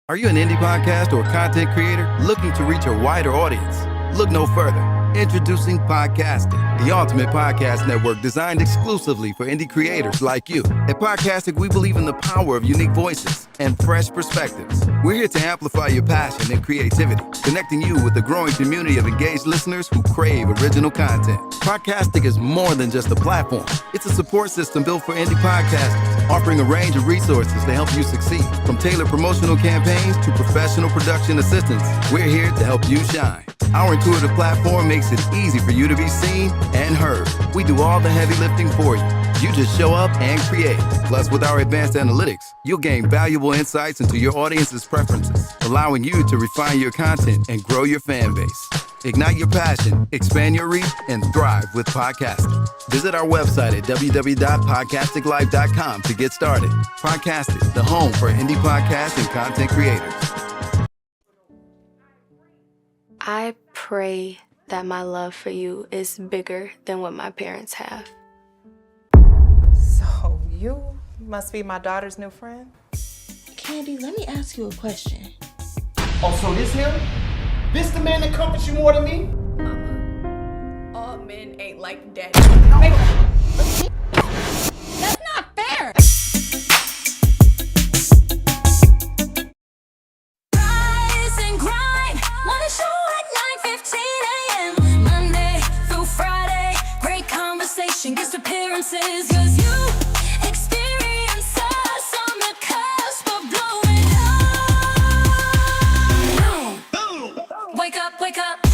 Are you an indie podcast or content creator looking to reach a wider audience? Look no further. Introducing Podcastic, the ultimate podcast network designed exclusively for indie creators like you. At Podcastic, we believe in the power of unique voices and fresh perspectives. We're here to amplify your passion and creativity, connecting you with the growing community of engaged listeners who crave original content. Podcastic is more than just a platform. It's a support system built for indie podcasters, offering a range of resources to help you succeed. From tailored promotional campaigns to professional production assistance, we're here to help you shine. Our intuitive platform makes it easy for you to be seen and heard. We do all the heavy lifting for you. You just show up and create. Plus, with our advanced analytics, you'll gain valuable insights into your audience's preferences, allowing you to refine your content and grow your fan base. Ignite your passion, expand your reach, and thrive with podcasting. Visit our website at www.podcasticlife.com to get started. Podcastic, the home for indie podcasts and content creators. I pray that my love for you is bigger than what my parents have. So you must be my daughter's new friend? Candy, let me ask you a question. Oh, so this him? This the man that comforts you more than me? Mama, all men ain't like daddy. That's not fair! Rise and grind, wanna show at 9:15 a.m. Monday through Friday, great conversation, guest appearances, 'cause you experience us on the cusp of blowing up. Wake up, wake up.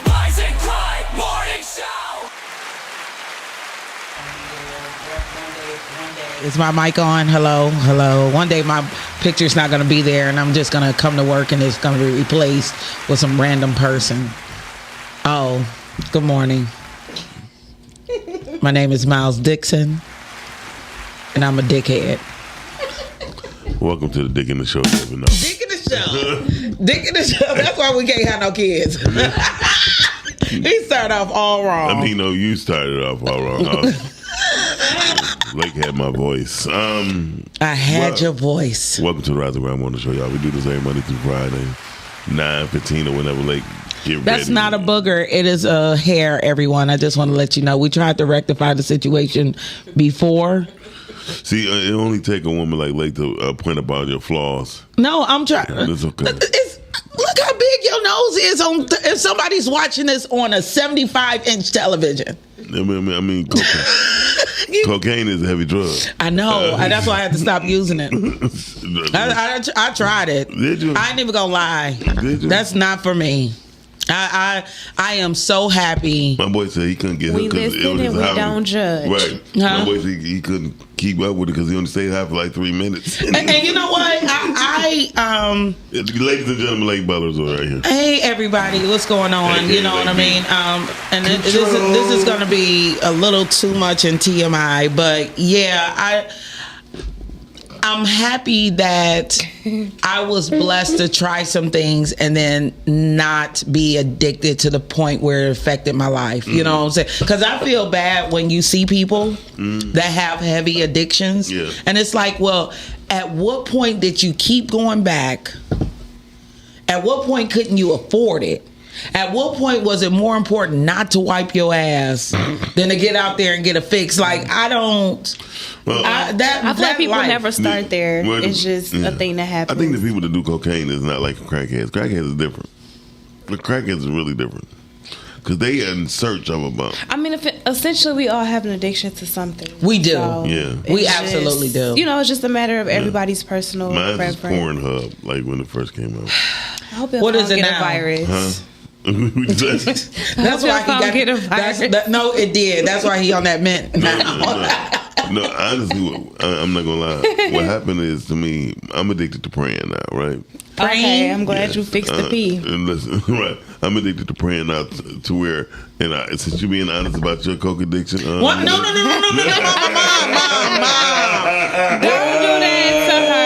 Rise and grind morning show. Is my mic on? Hello, hello. One day my picture's not going to be there and I'm just going to come to work and it's going to be replaced with some random person. Oh, good morning. My name is Miles Dixon and I'm a dickhead. Welcome to the Dick in the Show. Never know. Dick in the show. Dick in the show. That's why we can't have no kids. He started off all wrong. I mean, no, you started off all wrong. Lake had my voice. I had your voice. Welcome to the Rise and Grind Morning Show, y'all. We do this every Monday through Friday, 9:15 or whenever Lake get That's ready. not a booger. It is a hair, everyone. I just want to let you know. We tried to rectify the situation before. See, it only take a woman like Lake to point out all your flaws. No, I'm trying. It's okay. Look how big your nose is on. If somebody's watching this on a 75-inch television. I mean cocaine is a heavy drug. I know. That's why I had to stop using it. I tried it. Did you? I ain't even gonna lie. Did you? That's not for me. I am so happy. My boy said he couldn't get We her because it listen was and we don't judge. Right. Huh? My boy said he couldn't keep up with it because he only stayed high for like 3 minutes. And you know what? Ladies and gentlemen, Lake Butlers are right here. Hey everybody, what's going on? Hey, You know what I mean? And this is going to be a little too much in TMI, but yeah, I'm happy that I was blessed to try some things and then not be addicted to the point where it affected my life. You know what I'm saying? Because I feel bad when you see people that have heavy addictions. Yeah. And it's like, well, at what point did you keep going back? At what point couldn't you afford it? At what point was it more important not to wipe your ass than to get out there and get a fix? Like, I don't. Well, I feel like people never start there. Well, It's just a thing that happens. I think the people that do cocaine is not like crackheads. Crackheads is different. The crackheads is really different because they in search of a bump. I mean, essentially, we all have an addiction to something. We do. Yeah. We it's absolutely just, do. You know, it's just a matter of everybody's personal Mine is preference. Pornhub, like when it first came out. I hope your What phone is it get now? a virus. Huh? That's why he got get a virus. no, it did. That's why he on that mint now. No, honestly, I'm not gonna lie. What happened is, to me, I'm addicted to praying now, right? Okay, I'm glad you fixed the P. And listen, right, I'm addicted to praying now to where, and since you being honest about your coke addiction, What? No, mom. Don't do that to her.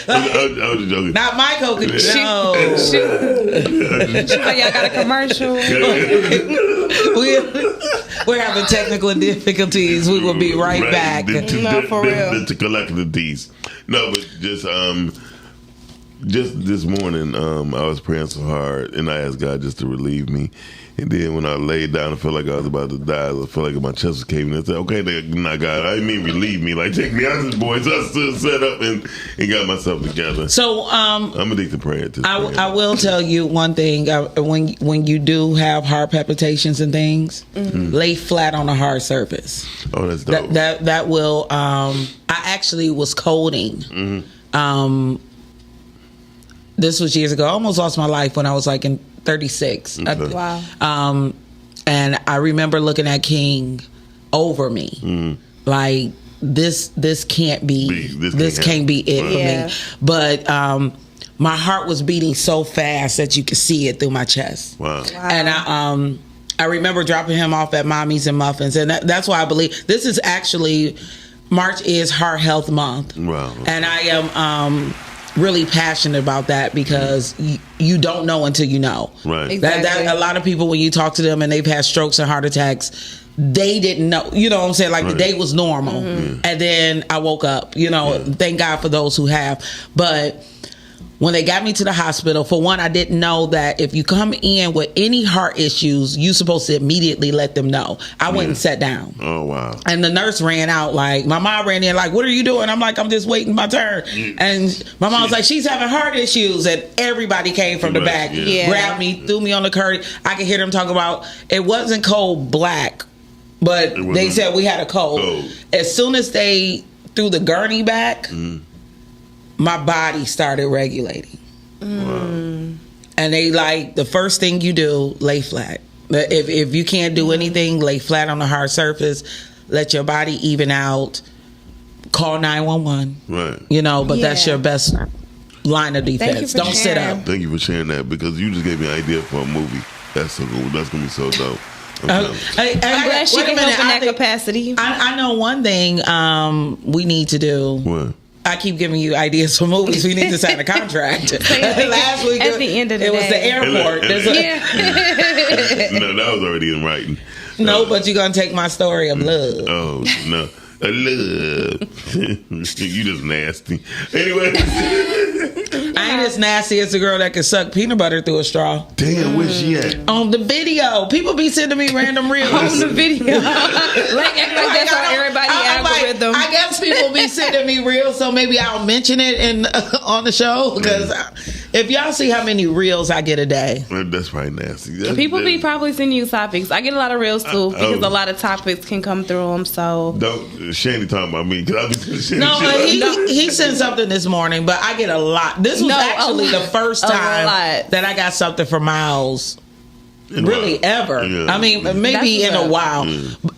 I was just joking. Not my coke. No. Shoot. Y'all got a commercial. We're having technical difficulties. We will be right back. To collect the D's. No, but just this morning, I was praying so hard, and I asked God just to relieve me. And then when I laid down, I felt like I was about to die. I felt like my chest was caving. I said, okay, now God, I didn't mean relieve me. Like, take me out of this, boys. I stood set up and got myself together. So, I'm addicted to prayer. I will tell you one thing. When you do have heart palpitations and things, lay flat on a hard surface. Oh, that's dope. That will, I actually was coding. This was years ago. I almost lost my life when I was like in 36. Okay. Wow. And I remember looking at King over me, like this can't be this can't be it for me. But my heart was beating so fast that you could see it through my chest. Wow. And I remember dropping him off at Mommy's and Muffins, and that's why I believe this is actually March is Heart Health Month. Wow. And I am really passionate about that because you don't know until you know. Right. Exactly. That a lot of people, when you talk to them and they've had strokes and heart attacks, they didn't know. You know what I'm saying? Like the day was normal, and then I woke up. You know, thank God for those who have. But when they got me to the hospital, for one, I didn't know that if you come in with any heart issues, you're supposed to immediately let them know. I went and sat down. Oh, wow. And the nurse ran out, like, my mom ran in, like, what are you doing? I'm like, I'm just waiting my turn. And my mom was like, she's having heart issues. And everybody came from the back, grabbed me, threw me on the curtain. I could hear them talk about, it wasn't cold black, but they said we had a cold. As soon as they threw the gurney back, my body started regulating. And they like, the first thing you do, lay flat. If you can't do anything, lay flat on the hard surface, let your body even out, call 911. Right. You know, but that's your best line of defense. Don't sit up. Thank you for sharing that, because you just gave me an idea for a movie. That's so cool. That's going to be so dope. I'm glad she can help in that capacity. I know one thing we need to do. What? I keep giving you ideas for movies. We need to sign a contract. Last week, at the end of the day, it was the airport. No, that was already in writing. No, but you're gonna take my story of love. Oh no, love. You just nasty. Anyway, I ain't as nasty as the girl that can suck peanut butter through a straw. Damn, where's she at? On the video, people be sending me random reels. On the video, like that's on everybody's algorithm. I guess people be sending me reels, so maybe I'll mention it on the show, because if y'all see how many reels I get a day, that's probably nasty. People be probably sending you topics. I get a lot of reels too, because a lot of topics can come through them. So don't Shandy talking about me, because I be sending he sent something this morning, but I get a lot. This was actually the first time that I got something from Miles. Really, ever. Yeah. I mean, maybe in a while.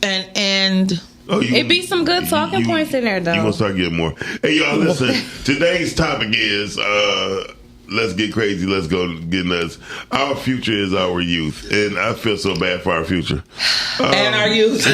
And it be some good talking points in there, though. You gonna start getting more. Hey, y'all, listen. Today's topic is let's get crazy. Let's go get nuts. Our future is our youth, and I feel so bad for our future. And our youth.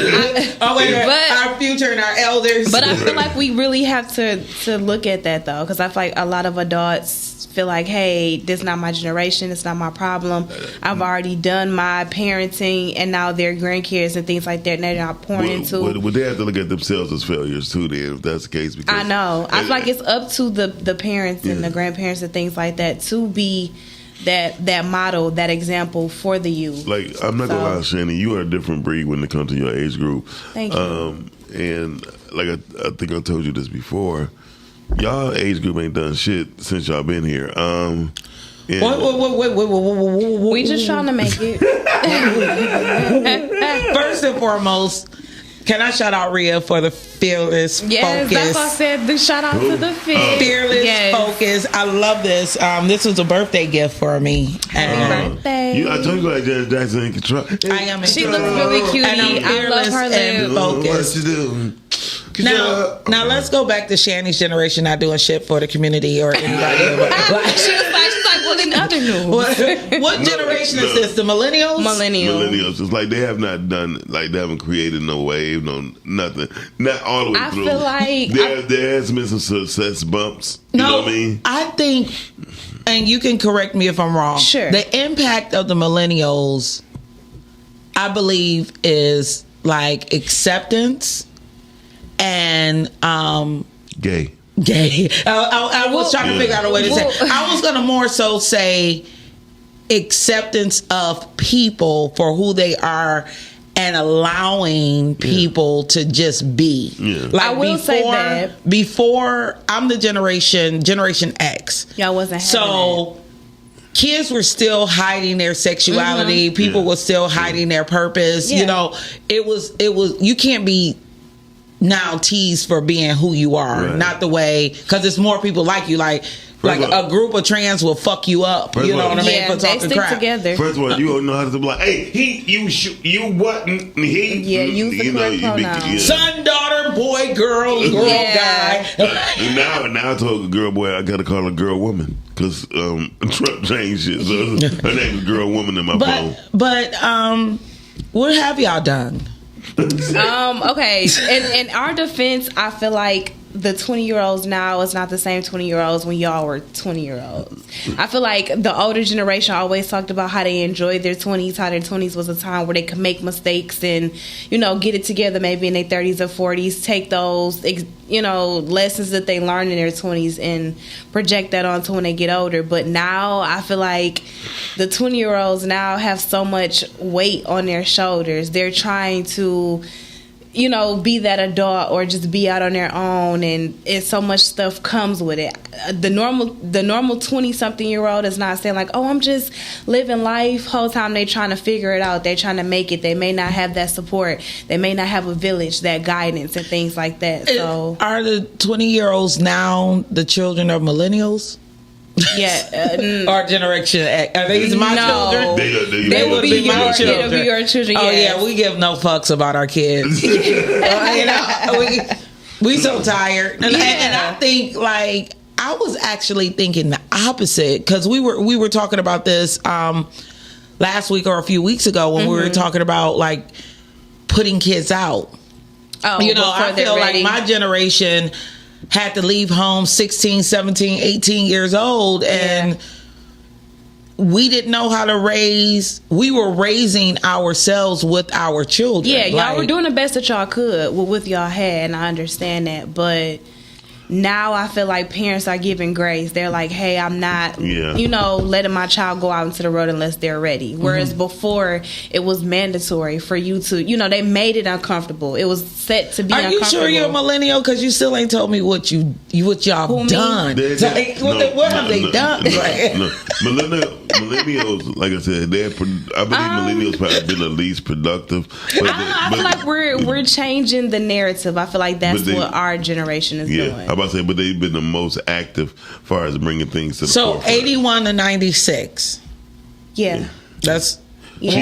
Our future and our elders. But I feel like we really have to look at that, though, because I feel like a lot of adults feel like, hey, this is not my generation, it's not my problem. I've already done my parenting, and now their grandkids and things like that, and they're not pouring into. Would they have to look at themselves as failures too, then, if that's the case? Because I know. I feel like it's up to the parents and the grandparents and things like that to be that model, that example for the youth. Like, I'm not gonna lie, Shani, you are a different breed when it comes to your age group. Thank you. And like I think I told you this before, y'all age group ain't done shit since y'all been here. Wait. We just trying to make it. First and foremost, can I shout out Rhea for the fearless focus? That's what I said. The shout out to the fearless focus. I love this. This was a birthday gift for me. Happy birthday! I told you about Janet Jackson in control. I am. She looks really cute. I love her lips. Focus. What you do? Now let's go back to Shani's generation not doing shit for the community or anybody. She's like, well, then other news. What generation is this? The millennials? Millennials. It's like they have not done, like they haven't created no wave, no nothing. Not all the way through. I feel like there has been some success bumps. You know what I mean? I think, and you can correct me if I'm wrong. Sure. The impact of the millennials I believe is like acceptance and Gay. I was trying to figure out a way to say. I was gonna more so say acceptance of people for who they are and allowing people to just be. Yeah. Like I will say that. Before, I'm the Generation X. Y'all wasn't having So kids were still hiding their sexuality. People were still hiding their purpose. Yeah. You know, it was you can't be now teased for being who you are, Right. not the way, because it's more people like you. Like a group of trans will fuck you up. First You of know all- what I mean? Yeah, For they talking stick crap. together. First of all, you don't know how to be like, hey, you wasn't, he. Yeah, use the correct pronouns. Son, daughter, boy, girl, Yeah. guy. Now I told a girl, boy, I gotta call a girl woman because Trump changed shit. So her name is girl woman in my phone. But what have y'all done? Okay, in our defense, I feel like the 20-year-olds now is not the same 20-year-olds when y'all were 20-year-olds. I feel like the older generation always talked about how they enjoyed their 20s, how their 20s was a time where they could make mistakes and, you know, get it together maybe in their 30s or 40s, take those, you know, lessons that they learned in their 20s and project that onto when they get older. But now I feel like the 20-year-olds now have so much weight on their shoulders. They're trying to, you know, be that adult or just be out on their own, and so much stuff comes with it. The normal 20-something-year-old is not saying like, oh, I'm just living life. Whole time they trying to figure it out. They trying to make it. They may not have that support. They may not have a village, that guidance and things like that. So Are the 20-year-olds now the children of millennials? yeah, Or Generation X? Are these my No. children? they would be my your children. It'll be your children. Oh yes. yeah, we give no fucks about our kids. You know, we so tired, and I think like I was actually thinking the opposite because we were talking about this last week or a few weeks ago when we were talking about like putting kids out. Oh, You know, before I they're feel ready. like my generation had to leave home 16, 17, 18 years old and we didn't know how to raise. We were raising ourselves with our children. Yeah, y'all Like, were doing the best that y'all could with what y'all had, and I understand that. But now I feel like parents are giving grace. They're like, hey, I'm not, you know, letting my child go out into the road unless they're ready. Whereas before, it was mandatory for you to, you know, they made it uncomfortable. It was set to be Are uncomfortable. you sure you're a millennial? Because you still ain't told me what y'all Who, me? done. What have they done? Millennials, like I said, I believe millennials probably been the least productive. But I feel like we're changing the narrative. I feel like that's what our generation is doing. I'm about to say, but they've been the most active as far as bringing things to the So forefront. 81 to 96. Yeah. That's That's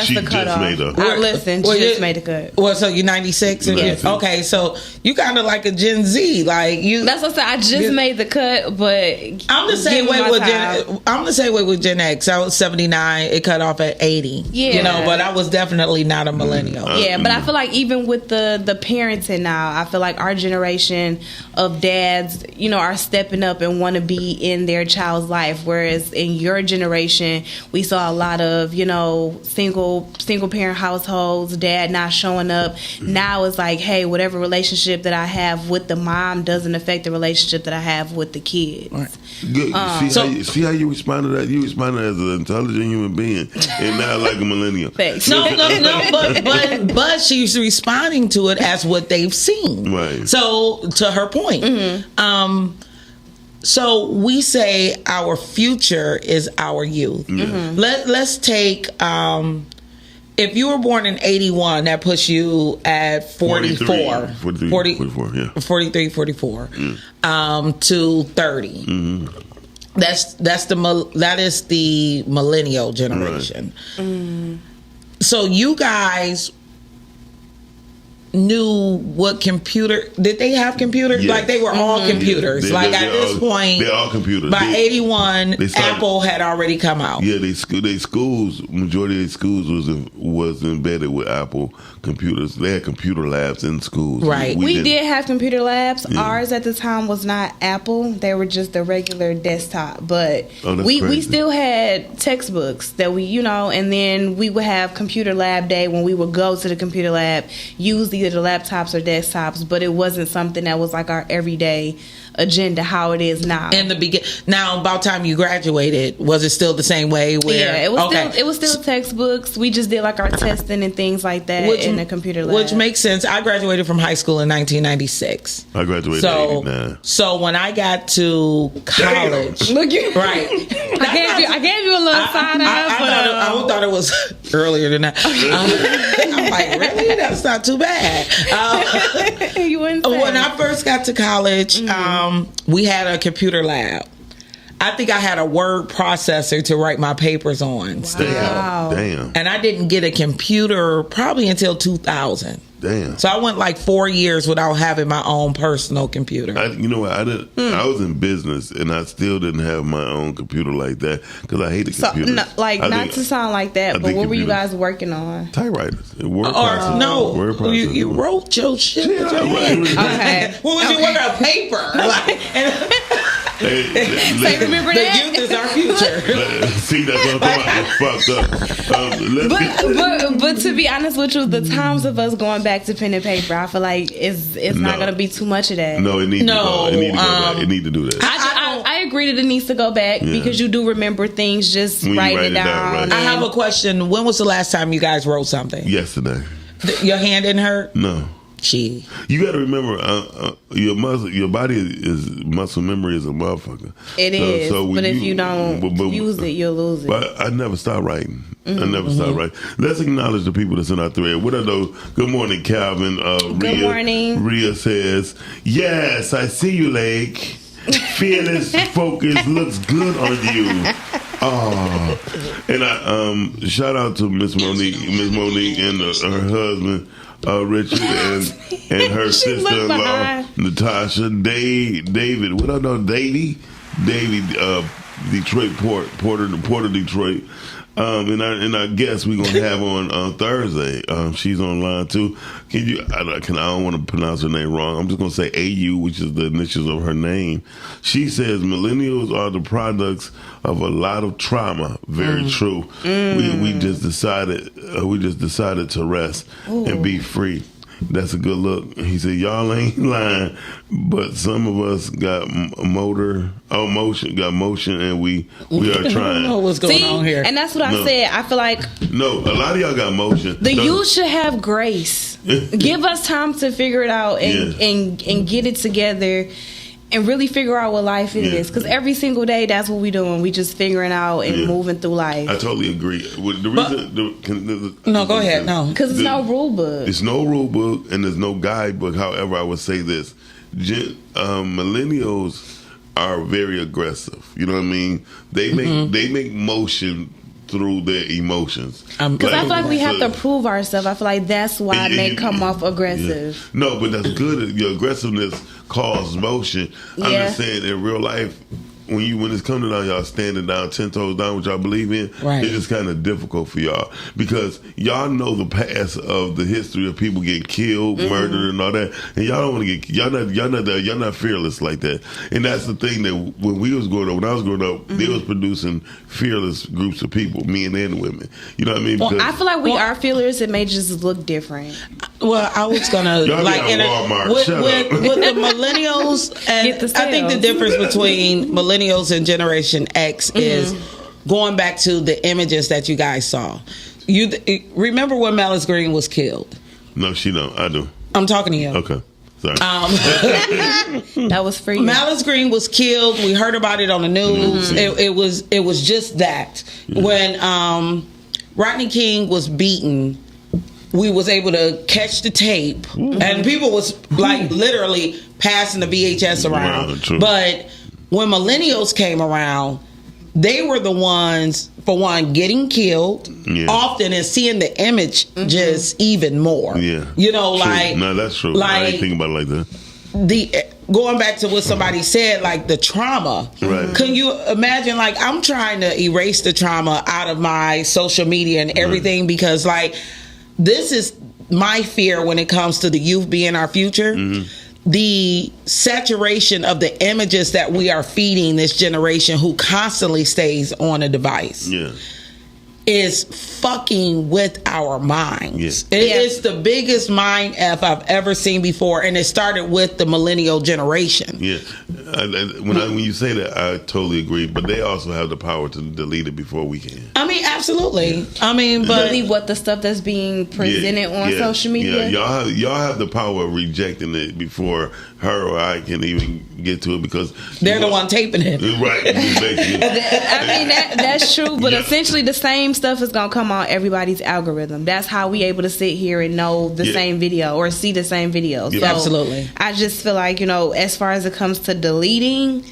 she the just cutoff. made a- Listen, Well, she just you- made a cut. Well, so you're 96? Yes. Okay, so you kind of like a Gen Z. Like you. That's what I said. I just made the cut, but I'm the same give me way my with time. I'm the same way with Gen X. I was 79. It cut off at 80. Yeah. You know, but I was definitely not a millennial. Yeah, but I feel like even with the parenting now, I feel like our generation of dads, you know, are stepping up and want to be in their child's life. Whereas in your generation, we saw a lot of, you know, single parent households, dad not showing up. Now it's like, hey, whatever relationship that I have with the mom doesn't affect the relationship that I have with the kids. Right. Good. See how you responded to that? You responded as an intelligent human being and not like a millennial. Thanks. No, but she's responding to it as what they've seen. Right. So to her point, so we say our future is our youth. Let's take if you were born in 81, that puts you at 44. 44, yeah. 43, 44 to 30. That is the millennial generation. So you guys knew what computer did they have computers? Yes. Like they were all computers. They- like they're at this all- point, they're all computers. By They- 81, they started- Apple had already come out. Yeah, they schools. Majority of their schools was embedded with Apple computers. They had computer labs in schools. Right. We didn't. did have computer labs. Yeah. Ours at the time was not Apple. They were just the regular desktop. But Oh, that's we crazy. still had textbooks that we, and then we would have computer lab day when we would go to the computer lab, use either the laptops or desktops, but it wasn't something that was like our everyday agenda how it is now. In the begin, now about time you graduated, was it still the same way? Where Yeah, it was still textbooks. We just did like our testing and things like that in the computer lab. Which makes sense. I graduated from high school in 1996. I graduated in 89. So when I got to college, Look, you right? I gave you a little sign up. I thought it was earlier than that. I'm like, really? That's not too bad. You wouldn't say. When I first got to college, we had a computer lab. I think I had a word processor to write my papers on. Wow. Damn. And I didn't get a computer probably until 2000. Damn. So I went like 4 years without having my own personal computer. You know what? I didn't. I was in business, and I still didn't have my own computer like that because I hated So, computers. not to sound like that, but think what were you computers- guys working on? Typewriters, word Or processor, no, word processor. you wrote your shit with your Yeah, hand. Okay. What was you working on? Paper? Like, and Say, remember the that? youth is our future. See, that's what I'm talking about. It's fucked up. Let's get- But to be honest with you, the times of us going back to pen and paper, I feel like it's not No. going to be too much of that. No, it needs to go. It needs to go back. It need to do that. I agree that it needs to go back because you do remember things. Just When you write write it it down, down. right. and- I have a question. When was the last time you guys wrote something? Yesterday. Your hand didn't hurt? No. Gee. You got to remember, your body is muscle memory is a motherfucker. It is, when but if you don't use it, you'll lose it. But I never stop writing. I never stop writing. Let's acknowledge the people that's in our thread. What are those? Good morning, Calvin. Rhea, morning. Rhea says, "Yes, I see you, Lake. Fearless focus looks good on you." Oh, and I shout out to Miss Monique and her husband. Richard and her sister-in-law behind. Natasha, David. What I know, Davey, Detroit Porter, Detroit. And our guest we're gonna have on Thursday. She's online too. I don't want to pronounce her name wrong. I'm just gonna say AU, which is the initials of her name. She says millennials are the products of a lot of trauma. Very true. We just decided to rest and be free. That's a good look. He said, "Y'all ain't lying, but some of us got motion, and we are I don't know trying." what's going See, on here. and that's what I No. said. I feel like No, a lot of y'all got motion. the youth should have grace. Give us time to figure it out and get it together and really figure out what life is. Because every single day, that's what we doing. We just figuring out and moving through life. I totally agree. With the reason, No, go ahead. No. Because there's no rule book. There's no rule book and there's no guidebook. However, I would say this: millennials are very aggressive. You know what I mean? They make motion through their emotions. Because I feel like we have to prove ourselves. I feel like that's why And it may you- come off aggressive. Yeah. No, but that's good. Your aggressiveness causes motion. I'm Yeah. just saying, in real life, when it's coming down, y'all standing down 10 toes down, which I believe in. Right. It's just kind of difficult for y'all because y'all know the past of the history of people getting killed, murdered, and all that, and y'all don't want to get. Y'all not fearless like that. And that's the thing that when I was growing up, they was producing fearless groups of people, men and women. You know what I mean? Well, Because I feel like we are feelers. It may just look different. Well, I was gonna Y'all like be at Walmart. with Shut up. the millennials, and Get the I think the sales. difference between millennials and Generation X is going back to the images that you guys saw. You remember when Malice Green was killed? no, she don't. I do. I'm talking to you. Okay, sorry. That was for you. Malice Green was killed. We heard about it on the news. It was just that when Rodney King was beaten, we was able to catch the tape, and people was like literally passing the VHS around. Wow, true. But when millennials came around, they were the ones, for one, getting killed often and seeing the image just even more. Yeah. You know, True. like... No, that's true. Like, I didn't think about it like that. Going back to what somebody said, like the trauma. Right. Can you imagine, like, I'm trying to erase the trauma out of my social media and everything because, like, this is my fear when it comes to the youth being our future. The saturation of the images that we are feeding this generation who constantly stays on a device. Yeah. Is fucking with our minds. Yeah. It's the biggest mind F I've ever seen before, and it started with the millennial generation. Yeah, when you say that, I totally agree. But they also have the power to delete it before we can. I mean, absolutely. I mean, but Really, what the stuff that's being presented on social media? Yeah, y'all have the power of rejecting it before her or I can even get to it because they're the one taping it. Right. I mean, that's true, but essentially the same stuff is going to come on everybody's algorithm. That's how we able to sit here and know the same video or see the same video. Yeah. So Absolutely. I just feel like, as far as it comes to deleting,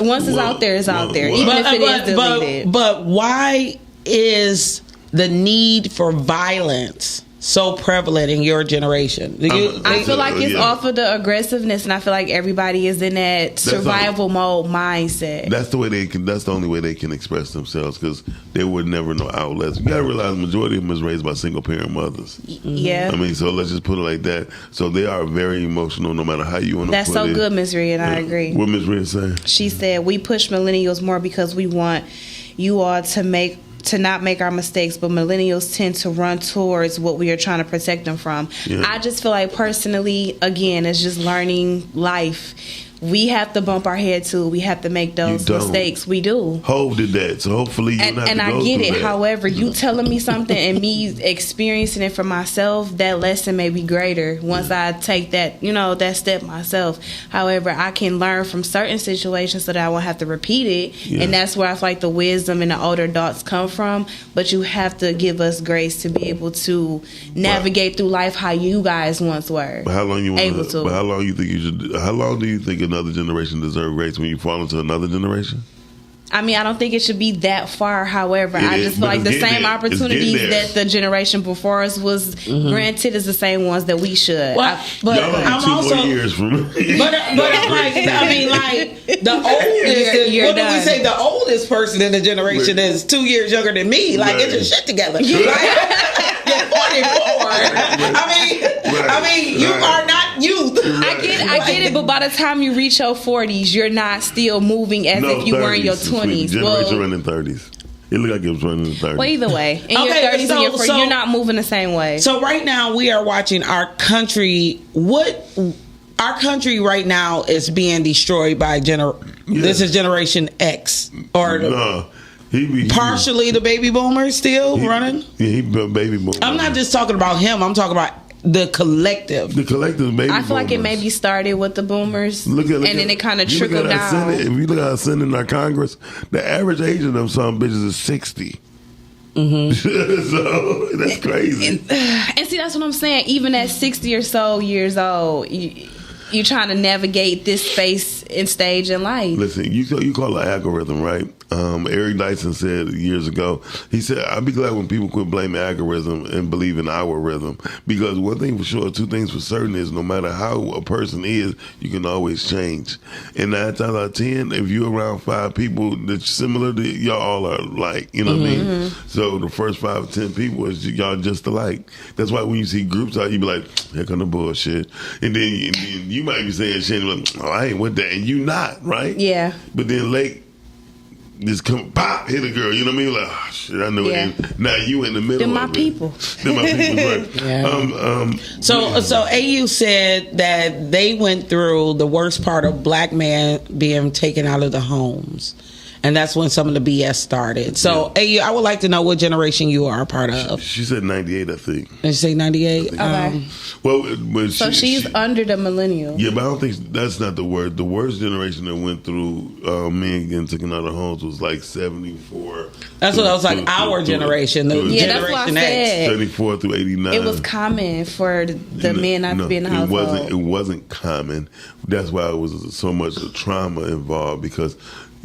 once it's out there, it's out there. Even if it is deleted. But why is the need for violence so prevalent in your generation? I feel like it's off of the aggressiveness, and I feel like everybody is in that survival mode mindset. That's the way they can. That's the only way they can express themselves because they would never know outlets. You gotta realize the majority of them is raised by single parent mothers. Yeah, I mean, so let's just put it like that. So they are very emotional, no matter how you want to. That's put it. so good, Ms. Rhea, and I agree. What Ms. Rhea saying? She said we push millennials more because we want you all to not make our mistakes, but millennials tend to run towards what we are trying to protect them from. Yeah. I just feel like personally, again, it's just learning life. We have to bump our head too. We have to make those mistakes. We do. Hov did that, so hopefully you don't have to and go I get through it. that. However, you telling me something and me experiencing it for myself, that lesson may be greater once I take that, that step myself. However, I can learn from certain situations so that I won't have to repeat it. Yeah. And that's where I feel like the wisdom and the older adults come from. But you have to give us grace to be able to navigate through life how you guys once were. But how long But how long you think you should? How long do you think another generation deserve grace when you fall into another generation? I mean, I don't think it should be that far. However, I just feel like the same opportunities that the generation before us was granted is the same ones that we should. Well, but Y'all I'm two also. more years from me. But I'm like, I mean, like the oldest. You're what do we done. say? The oldest person in the generation is 2 years younger than me. Like, get your shit together. Like, you're 44. I mean, you are not youth. I get it, but by the time you reach your 40s, you're not still moving as if you were in your 20s. Generation running 30s. It looked like it was running in the 30s. Well, either way, in your Okay, 30s and your 40s, you're not moving the same way. So right now we are watching our country. Our country right now is being destroyed by This is Generation X or partially the baby boomers still running. Yeah, he baby boomer. I'm not just talking about him. I'm talking about the collective. The collective baby I feel like it boomers. maybe started with the boomers, and then it kind of trickled down. If you look at our Senate and our Congress, the average age of them some bitches is 60. So that's crazy. And see, that's what I'm saying. Even at 60 or so years old, you're trying to navigate this space and stage in life. Listen, you call it algorithm, right? Eric Dyson said years ago, he said, I'd be glad when people quit blaming algorithm and believe in our rhythm. Because one thing for sure, two things for certain is no matter how a person is, you can always change. And 9 times out of 10, if you're around 5 people that's similar to y'all all are alike, you know what I mean? So the first 5 or 10 people is y'all just alike. That's why when you see groups out, you be like, here come the bullshit. And then you might be saying shit like, oh, I ain't with that. And you not, right? Yeah. But then Lake just come pop hit a girl, you know what I mean? Like, oh shit, I know it. Now you in the middle. They're my of it. people. They're my people, right? So AU said that they went through the worst part of black men being taken out of the homes. And that's when some of the BS started. So, AU, I would like to know what generation you are a part of. She said 98, I think. Did you say 98? Okay. Well, So she's under the millennial. Yeah, but I don't think that's not the word. The worst generation that went through men getting taken out of homes was like 74. That's what I was like, our generation. The Yeah, that's what I Generation X. said. 74 through 89. It was common for the men not to be in the household. It wasn't common. That's why it was so much trauma involved because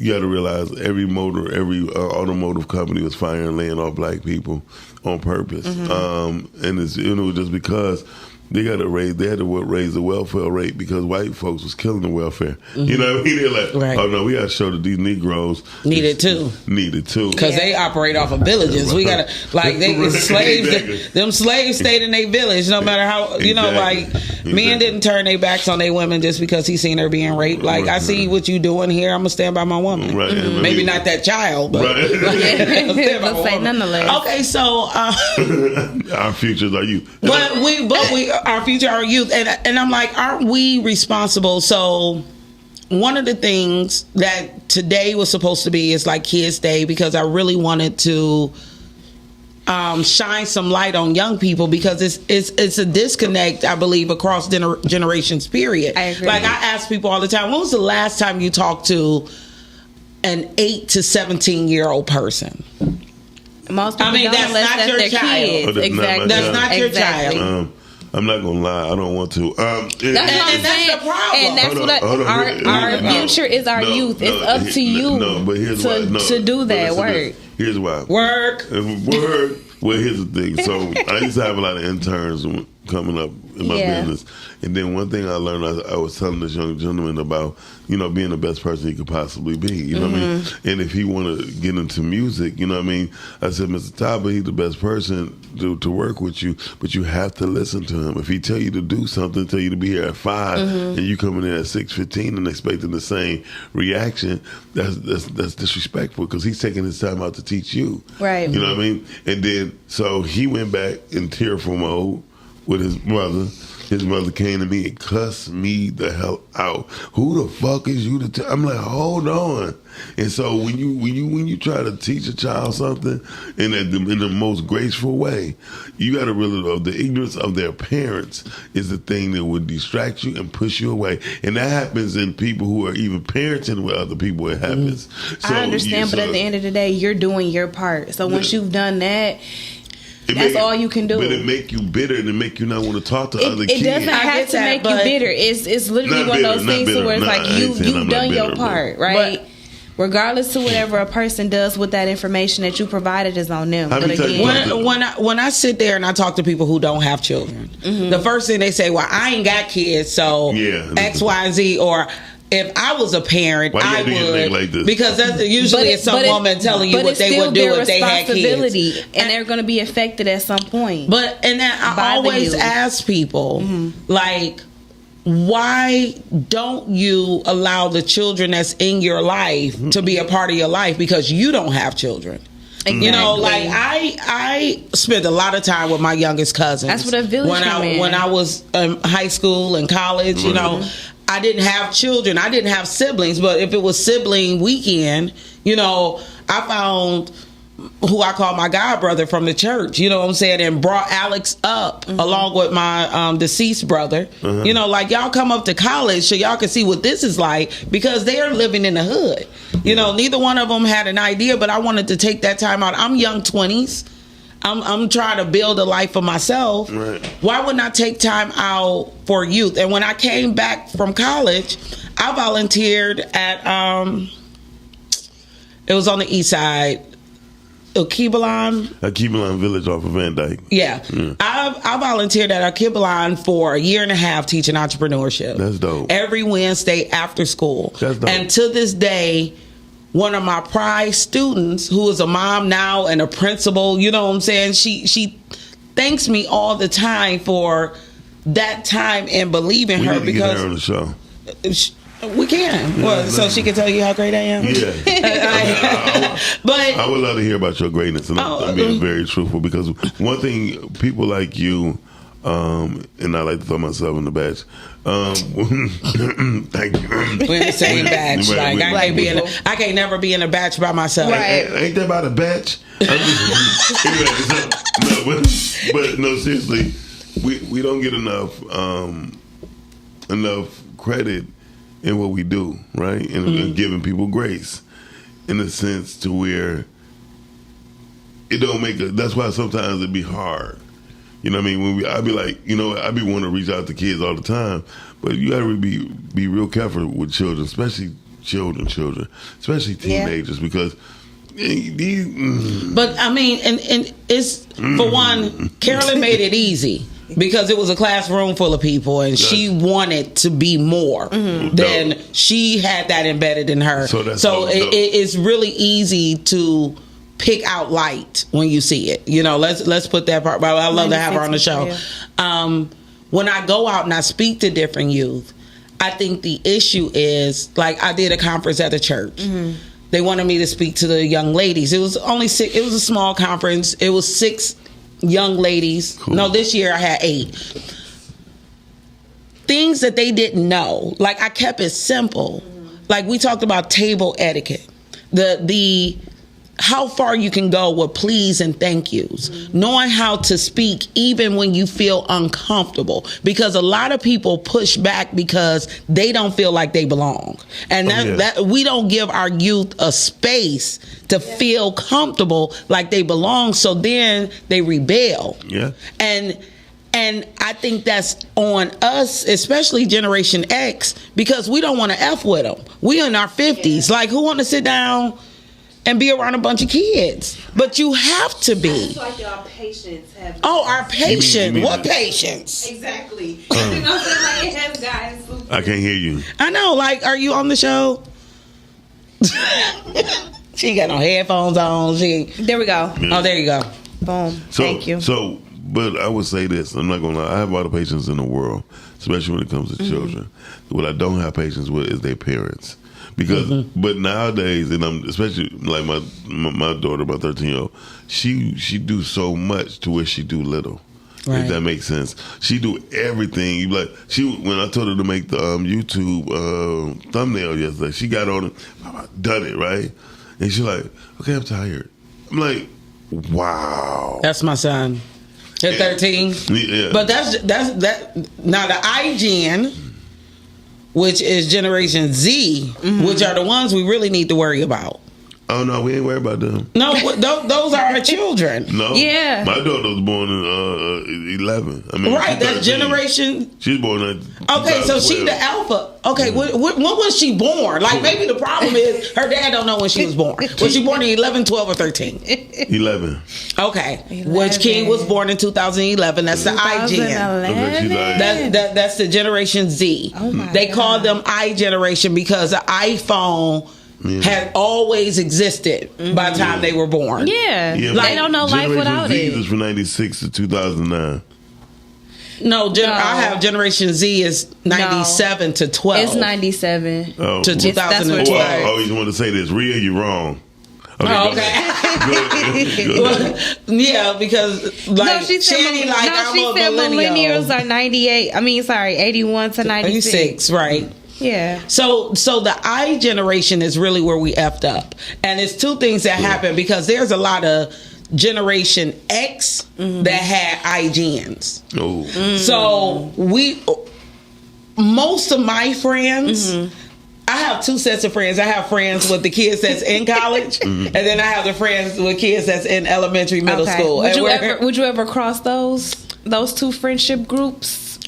you got to realize every automotive company was firing and laying off black people on purpose, and it's just because. They had to raise the welfare rate because white folks was killing the welfare. You know what I mean? They're like, Right. oh no, we got to show that these Negroes Needed too. Because they operate off of villages. We gotta slaves. Exactly. Them slaves stayed in their village, no matter how men didn't turn their backs on their women just because he seen her being raped. Like I see what you doing here, I'm gonna stand by my woman. Right. Maybe not that child, but Right. Let's say nonetheless. Okay, so our futures are you. but we our future, our youth, and I'm like, aren't we responsible? So one of the things that today was supposed to be is like Kids Day, because I really wanted to shine some light on young people, because it's a disconnect, I believe, across generations, period. I agree. Like I ask people all the time, when was the last time you talked to an 8 to 17-year-old person? Most people don't that's unless not that's your their child. kids. Oh, that's not my Exactly. child. That's not your Exactly. child. I'm not gonna lie, I don't want to. That's what I'm And that's saying. the problem. And that's Hold what on. our No. future is. Our youth. It's up to you but here's why. to do that Listen to work. this. Here's why. Work. Well, here's the thing. So I used to have a lot of interns coming up in my Yeah. business, and then one thing I learned, I was telling this young gentleman about, being the best person he could possibly be. You know what I mean? And if he want to get into music, you know what I mean? I said, Mr. Taba, he's the best person to work with you, but you have to listen to him. If he tell you to do something, tell you to be here at 5, and you coming in at 6:15 and expecting the same reaction, that's disrespectful, because he's taking his time out to teach you. Right. You know what I mean? And then, so he went back in tearful mode with his brother. His mother came to me and cussed me the hell out. Who the fuck is you to I'm like, hold on. And so when you try to teach a child something in the most graceful way, you got to really know the ignorance of their parents is the thing that would distract you and push you away. And that happens in people who are even parenting with other people. It happens. So, I understand, but at the end of the day, you're doing your part. So once you've done that, that's all you can do. But it make you bitter and it make you not want to talk to other kids. It doesn't have to make you bitter. It's literally one of those things where it's like you've done your part, right? Regardless to whatever a person does with that information that you provided is on them. But again, when I sit there and I talk to people who don't have children, the first thing they say, well, I ain't got kids, so X, Y, and Z, or if I was a parent, I would, like this? Because that's usually it's some woman telling you what they would do if they had kids, and they're going to be affected at some point. And then I always ask people, like, why don't you allow the children that's in your life to be a part of your life, because you don't have children? Exactly. You know, like I spent a lot of time with my youngest cousins. That's what a village when I was in high school and college. You know, I didn't have children. I didn't have siblings. But if it was sibling weekend, you know, I found who I call my god brother from the church, you know what I'm saying, and brought Alex up along with my deceased brother. You know, like, y'all come up to college so y'all can see what this is like, because they're living in the hood. You know, neither one of them had an idea, but I wanted to take that time out. I'm young 20s. I'm trying to build a life for myself. Right. Why wouldn't I take time out for youth? And when I came back from college, I volunteered at it was on the east side, Akibalon Village off of Van Dyke. Yeah. I volunteered at Akibalon for a year and a half teaching entrepreneurship. That's dope. Every Wednesday after school. That's dope. And to this day, one of my prize students, who is a mom now and a principal, you know what I'm saying, she thanks me all the time for that time and believing her, need to because get her on the show. We can. Well, so she can tell you how great I am? Yeah. But I would love to hear about your greatness, and I'm being very truthful, because one thing, people like you, and I like to throw myself in the batch. Thank you. We're in the same batch. Like, I can't never be in a batch by myself. Right. Ain't that about a batch? But no, seriously, we don't get enough credit in what we do, right? And giving people grace, in a sense to where it don't make that's why sometimes it be hard. You know what I mean? I be like, I be wanting to reach out to kids all the time, but you gotta be real careful with children, especially children, especially teenagers, because these. But I mean, and it's for one, Carolyn made it easy. Because it was a classroom full of people, and she wanted to be more than she had that embedded in her. So it's really easy to pick out light when you see it. You know, let's put that part. But I love to have her on the show. When I go out and I speak to different youth, I think the issue is, like, I did a conference at the church. They wanted me to speak to the young ladies. It was only 6. It was a small conference. It was 6 young ladies. Cool. No, this year I had 8. Things that they didn't know. Like, I kept it simple. Like, we talked about table etiquette. The how far you can go with please and thank yous. Knowing how to speak even when you feel uncomfortable. Because a lot of people push back because they don't feel like they belong. And that we don't give our youth a space to feel comfortable like they belong. So then they rebel. Yeah. And I think that's on us, especially Generation X, because we don't want to F with them. We in our 50s. Like, who want to sit down and be around a bunch of kids? But you have to be. It's like our patience have. Oh, our patience. What patience? Exactly. You know, like it has guys. I can't hear you. I know. Like, are you on the show? She ain't got no headphones on. There we go. Yeah. Oh, there you go. Boom. Thank you. But I would say this. I'm not going to lie. I have all the patience in the world, especially when it comes to children. What I don't have patience with is their parents. Because, but nowadays, and I'm especially like my daughter, my 13-year-old, she do so much to where she do little. Right. If that makes sense, she do everything. You like when I told her to make the YouTube thumbnail yesterday, she got on it, done it right, and she's like, "Okay, I'm tired." I'm like, "Wow." That's my son. At 13. Yeah. But that's now the iGen, which is Generation Z, which are the ones we really need to worry about. Oh, no, we ain't worried about them. No, those are our children. No. Yeah. My daughter was born in 11. I mean, right, that's Generation... She was born in... Okay, so she the alpha. Okay, when was she born? Like, maybe the problem is her dad don't know when she was born. Was she born in 11, 12, or 13? 11. Okay. 11. Which King was born in 2010. That's the iGen. That's the Generation Z. Oh my they call them iGeneration because the iPhone... had always existed by the time they were born. Yeah. Like, they don't know life without Z it. is from 96 to 2009. No, I have Generation Z is 97 to 12. It's 97 to 2012. I always want to say this. Rhea, you're wrong. Okay. Well, yeah, because like she said millennials are 98. 81 to 96. Right. Yeah. So the iGeneration is really where we effed up. And it's two things that happen because there's a lot of Generation X that had iGens. Oh. So most of my friends, I have 2 sets of friends. I have friends with the kids that's in college, and then I have the friends with kids that's in elementary, middle school. Would you ever cross those 2 friendship groups?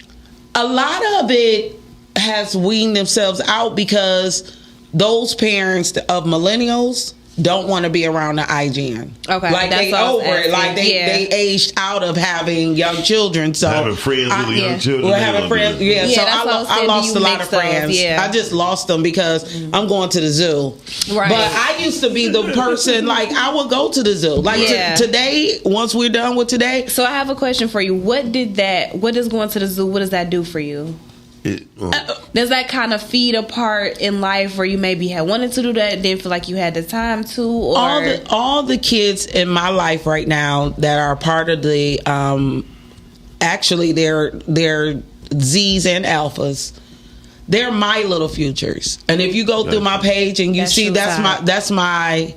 A lot of it has weaned themselves out because those parents of millennials don't want to be around the iGen. Okay, like they over it. Like they aged out of having young children. So having friends with young children. Well, having friends. Yeah. So I lost a lot of friends. Yeah. I just lost them because I'm going to the zoo. Right. But I used to be the person like I would go to the zoo. Like today, once we're done with today. So I have a question for you. What does going to the zoo? What does that do for you? Does that kind of feed a part in life where you maybe had wanted to do that, didn't feel like you had the time to? Or all the kids in my life right now that are part of the actually they're Z's and Alphas. They're my little futures. And if you go through my page and you see that's my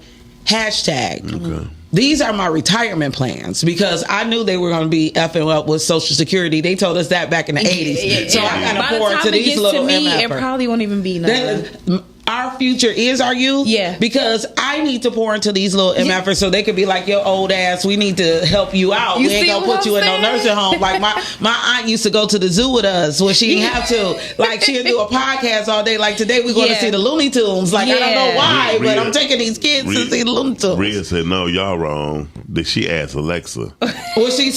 hashtag. Okay. These are my retirement plans because I knew they were going to be effing up with Social Security. They told us that back in the 80s. So I got to pour into these little MFers. It probably won't even be nothing. our future is our youth. Yeah. Because I need to pour into these little MFers so they could be like, your old ass, we need to help you out. You We ain't see gonna what put you I'm in no saying? nursing home. Like my aunt used to go to the zoo with us when she didn't have to. Like she'd do a podcast all day. Like today we're going to Yeah. see the Looney Tunes. Like I don't know Yeah. why, but Rhea- I'm taking these kids to see the Looney Tunes. Rhea said, "No, y'all wrong." That she asked Alexa. Well, she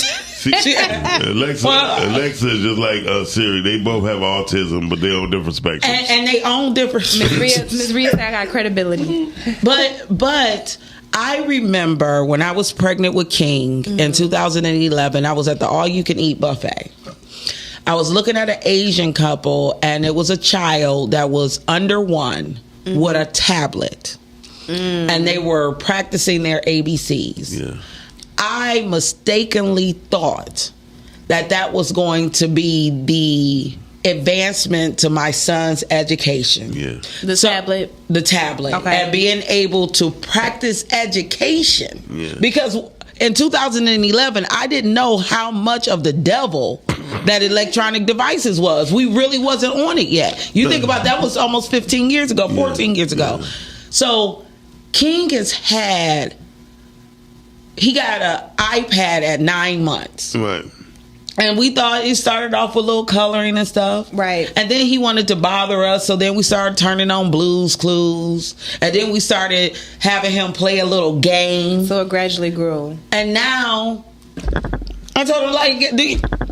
Alexa, Well, Alexa is just like Siri. They both have autism, but they're on different spectrums. and they own different. Miss Rhea said I got credibility. But I remember when I was pregnant with King in 2011, I was at the all you can eat buffet. I was looking at an Asian couple, and it was a child that was under one with a tablet, and they were practicing their ABCs. Yeah. I mistakenly thought that was going to be the advancement to my son's education. Yeah. The tablet. The tablet. Okay. And being able to practice education. Yeah. Because in 2011, I didn't know how much of the devil that electronic devices was. We really wasn't on it yet. You think about that was almost 15 years ago, 14 years ago. So King he got an iPad at 9 months. Right. And we thought he started off with a little coloring and stuff. Right. And then he wanted to bother us. So then we started turning on Blue's Clues. And then we started having him play a little game. So it gradually grew. And now, I told him, like, do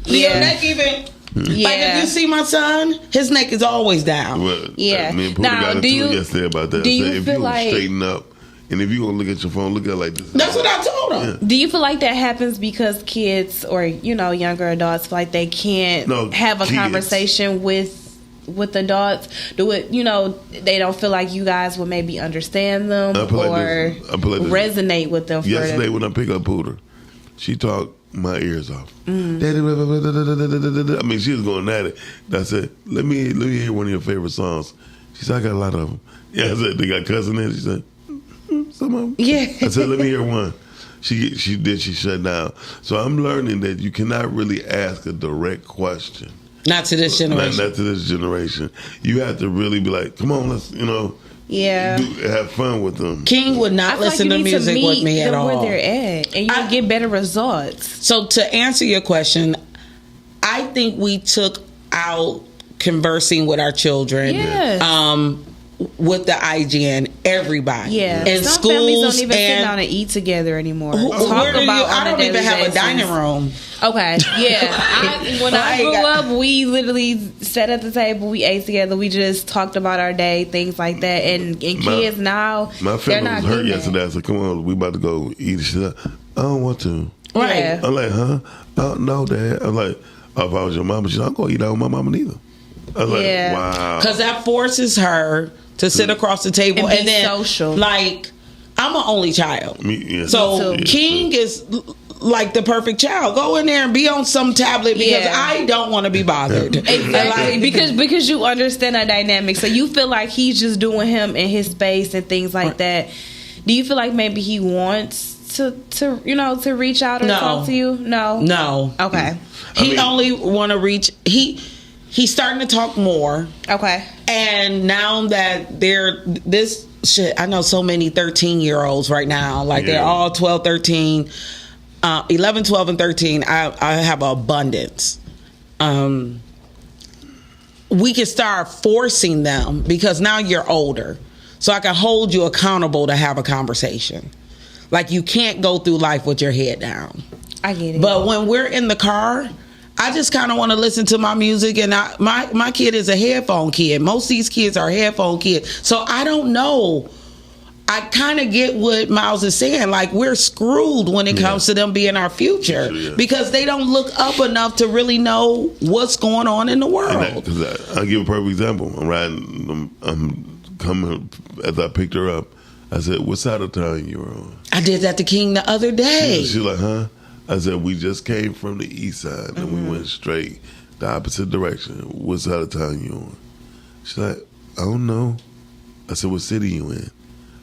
your neck even... Yeah. Like, if you see my son, his neck is always down. Well, Yeah. Me and Pooh Now, got into do you- it yesterday about that. do I you said, if feel you like- straighten up, and if you gonna look at your phone, look at it like this. That's what I told him. Do you feel like that happens because kids or younger adults feel like they can't have a kids. conversation with adults? Do it, they don't feel like you guys would maybe understand them I put like or this. I put like this. resonate with them. Yesterday when I pick up Pooter, she talked my ears off. Mm. Daddy, blah, blah, blah, blah, blah, blah, blah, blah. I mean, she was going at it. I said, let me hear one of your favorite songs. She said, I got a lot of them. Yeah, I said, they got cussing in. She said, some of them. Yeah. I said, let me hear one. She shut down. So I'm learning that you cannot really ask a direct question. Not to this generation. Not to this generation. You have to really be like, come on, let's, Yeah. have fun with them. King would I not feel like listen you to need music meet with me at them all. where they're at, and you get better results. So to answer your question, I think we took out conversing with our children. Yes. With the IGN, everybody. Yeah. In Some schools families don't even sit and down and eat together anymore. I don't even have a dining room. Okay, yeah. When I grew up, we literally sat at the table, we ate together, we just talked about our day, things like that. And kids now, My they're family not was hurt getting yesterday. I said, come on, we about to go eat shit. I don't want to. Right. Yeah. I'm like, huh? No, Dad. I'm like, if I was your mama, she's not going to eat out with my mama neither. I was Yeah. like, wow. Because that forces her to sit across the table And and, be then social. Like, I'm an only child. Yeah. So Me too. King is like the perfect child. Go in there and be on some tablet because Yeah. I don't want to be bothered. Exactly, because you understand that dynamic, so you feel like he's just doing him in his space and things like that. Do you feel like maybe he wants to reach out or No. talk to you? No. Okay. He only want to reach. He's starting to talk more. Okay. And now that this shit, I know so many 13-year-olds right now. Like they're all 12, 13, 11, 12, and 13. I have abundance. We can start forcing them because now you're older. So I can hold you accountable to have a conversation. Like you can't go through life with your head down. I get it. But when we're in the car, I just kind of want to listen to my music, and my kid is a headphone kid. Most of these kids are headphone kids. So I don't know. I kind of get what Miles is saying. Like, we're screwed when it comes to them being our future because they don't look up enough to really know what's going on in the world. I'll give a perfect example. I'm riding, I'm coming, as I picked her up, I said, what side of town you were on? I did that to King the other day. She's like, huh? I said, we just came from the east side and we went straight the opposite direction. What side of town you on? She's like, I don't know. I said, what city you in?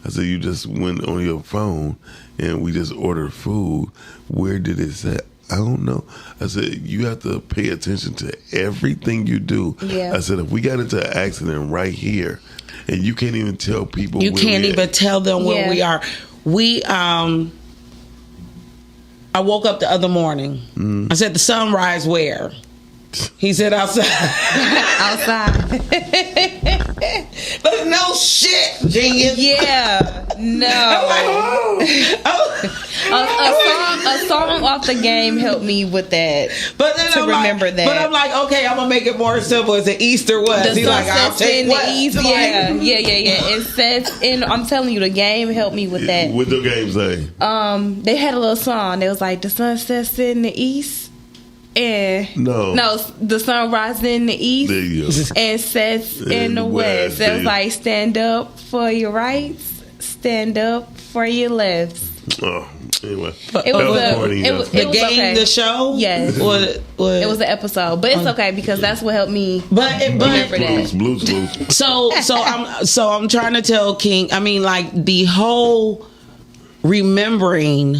I said, you just went on your phone and we just ordered food. Where did it say? I don't know. I said, you have to pay attention to everything you do. Yeah. I said, if we got into an accident right here, and you can't even tell people You where can't we even at. tell them where Yeah. we are. I woke up the other morning. I said, the sunrise where? He said, outside. Outside. But no shit, genius. Yeah. No. A song off the game helped me with that. But then To I'm remember like, that. But I'm like, okay, I'm gonna make it more simple. Is it east or west? The He's like, I'll sunsets take in the west. east. Like, Yeah. It sets in. I'm telling you, the game helped me with that. What the game say? They had a little song. It was like the sun sets in the east, and No. the sun rises in the east There you go. and sets in the west. It was like stand up for your rights, stand up for your lefts. Oh, anyway. It That was corny, it was, though. it was game, okay. the show. Yes. What? It was an episode, but it's okay because that's what helped me. But Remember that. Blues. so I'm trying to tell King. I mean, like the whole remembering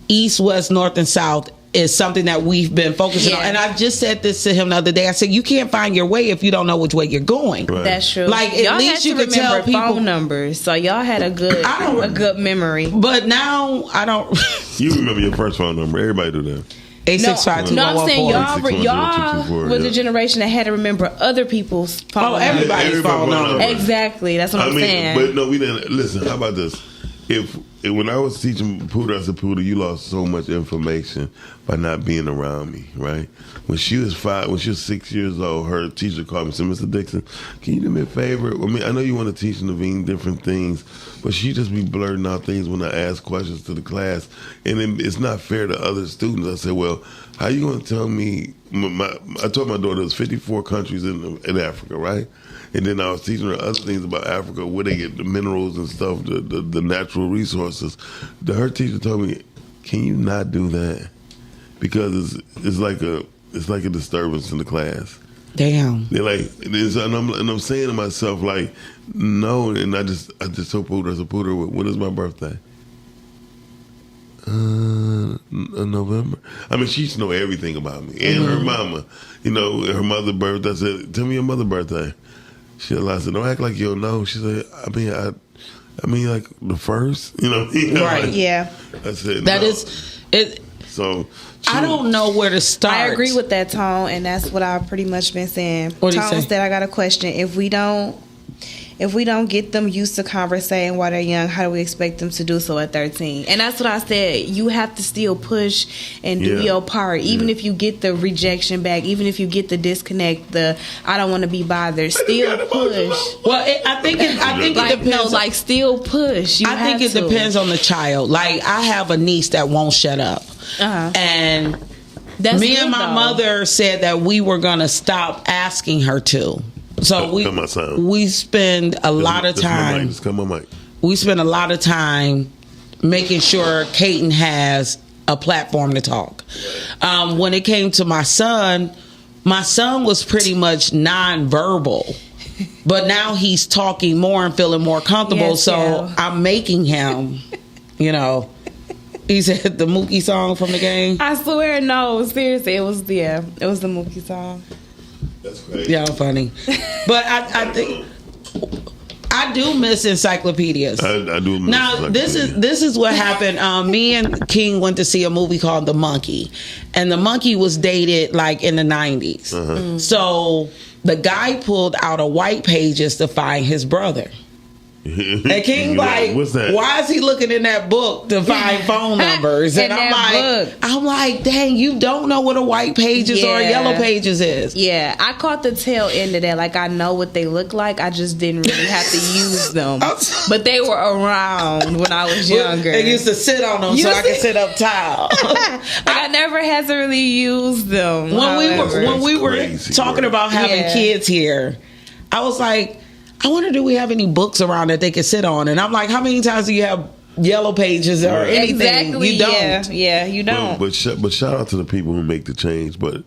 east, west, north, and south is something that we've been focusing on. Yeah. And I just said this to him the other day. I said, you can't find your way if you don't know which way you're going. Right. That's true. Like, at y'all least had you to could tell remember people- phone numbers, so y'all had a good memory. But now I don't. You remember your first phone number. Everybody do that. 865 No, I'm saying y'all 610-224, was the yeah. generation that had to remember other people's phone Oh, numbers. everybody's phone number. Exactly, that's what I'm saying. But no, we didn't. Listen, how about this? If when I was teaching Pooter, I said, Pooter, you lost so much information by not being around me, right? When she was 6 years old, her teacher called me and said, Mr. Dixon, can you do me a favor? I mean, I know you want to teach Naveen different things, but she just be blurting out things when I ask questions to the class, and it's not fair to other students. I said, well, how you going to tell me? I told my daughter there's 54 countries in Africa, right? And then I was teaching her other things about Africa, where they get the minerals and stuff, the natural resources. Her teacher told me, "Can you not do that? Because it's like a disturbance in the class." Damn. They're like, and I'm saying to myself, like, no. And I just told Pooter, I said, Pooter, when is my birthday? November. I mean, she used to know everything about me and her mama. You know, her mother's birthday. I said, tell me your mother's birthday. She I said, don't act like you don't know. She said, I mean, like the first, you know. Right. Yeah. I said, That no. is it. So I don't know where to start. I agree with that, Tone, and that's what I've pretty much been saying. What do you Tone say? said, I got a question. If we don't get them used to conversating while they're young, how do we expect them to do so at 13? And that's what I said. You have to still push and do Yeah. your part, even if you get the rejection back, even if you get the disconnect, the I don't want to be bothered. Still push. Well, I think it Like depends. no, like still push. You I think have it to. depends on the child. Like I have a niece that won't shut up, Uh-huh. and That's me good, and my though. mother said that we were gonna stop asking her to. So Come on, son. we spend a lot of time. Just come on, Mike. We spend a lot of time making sure Kaiten has a platform to talk. When it came to my son was pretty much nonverbal, but now he's talking more and feeling more comfortable. Yes, so yeah. I'm making him, you know. He said the Mookie song from the game. I swear, no, seriously, it was the Mookie song. That's crazy. Y'all funny, but I think I do miss encyclopedias. I do. Miss Now this is what happened. Me and King went to see a movie called The Monkey, and the monkey was dated like in the 90s. So the guy pulled out a white pages to find his brother. And King like, what's that? why is he looking in that book to find phone numbers? And In I'm that like, book. dang, you don't know what a white pages or a Yeah. yellow pages is. Yeah, I caught the tail end of that. Like, I know what they look like. I just didn't really have to use them. But they were around when I was younger. They used to sit on them so I could sit up tall. Like, I never had to really use them. when we were Crazy, talking bro. about having Yeah. kids here, I was like, I wonder, do we have any books around that they could sit on? And I'm like, how many times do you have yellow pages or Right. anything? Exactly. You don't. Yeah, you don't. But shout out to the people who make the change. But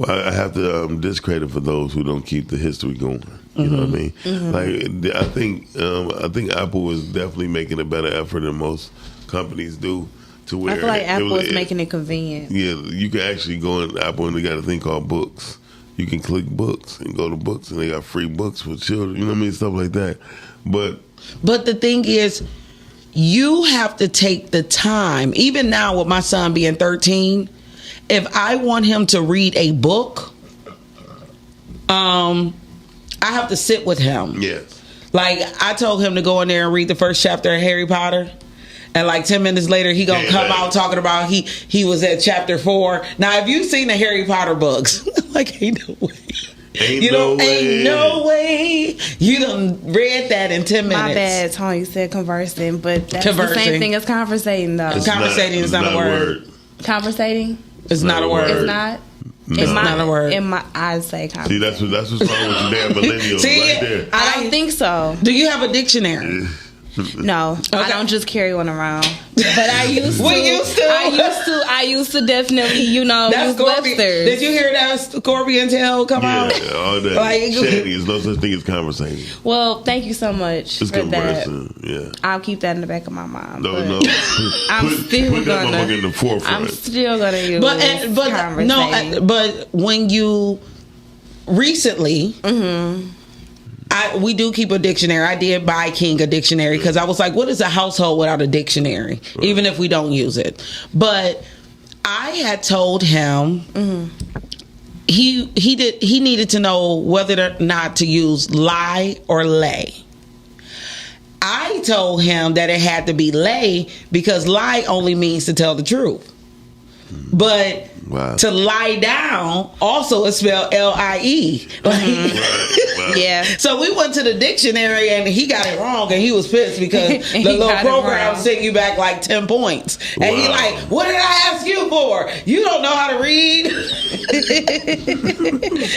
I have to discredit for those who don't keep the history going. You know what I mean? Like I think Apple is definitely making a better effort than most companies do to where I feel like Apple is it- making it convenient. Yeah, you can actually go on Apple and they got a thing called Books. You can click Books and go to Books and they got free books for children. You know what I mean? Stuff like that. But But the thing is, you have to take the time. Even now with my son being 13, if I want him to read a book, I have to sit with him. yes. Like, I told him to go in there and read the first chapter of Harry Potter. And like 10 minutes later, he gonna come out talking about he was at chapter 4. Now, if you've seen the Harry Potter books, like, ain't no way. Ain't no way. You done read that in 10 minutes. My bad, Tony said conversing, but that's the Conversing. same thing as conversating, though. Conversating is not a word. Conversating? It's not a word. It's not? No. It's not a word. In my, I say See, conversation. that's what's wrong with you damn millennials See, right there. I don't think so. Do you have a dictionary? No, I don't just carry one around. But I used to. We used to. I used to definitely, use Scorpion. Webster's. Did you hear that Scorpion tail come Yeah, out? all that. Like- Shanny, there's no such thing as conversating. Well, thank you so much It's for that. conversing. Yeah. I'll keep that in the back of my mind. No, but no. I'm still put that gonna. motherfucker in the forefront. I'm still gonna use But conversating. no, but when you recently, we do keep a dictionary. I did buy King a dictionary because I was like, what is a household without a dictionary? Even if we don't use it. But I had told him he needed to know whether or not to use lie or lay. I told him that it had to be lay because lie only means to tell the truth. But Wow. to lie down also is spelled L-I-E. Right. Yeah. So we went to the dictionary and he got it wrong and he was pissed because He the little got it program wrong. sent you back like 10 points. And he Wow. like, what did I ask you for? You don't know how to read.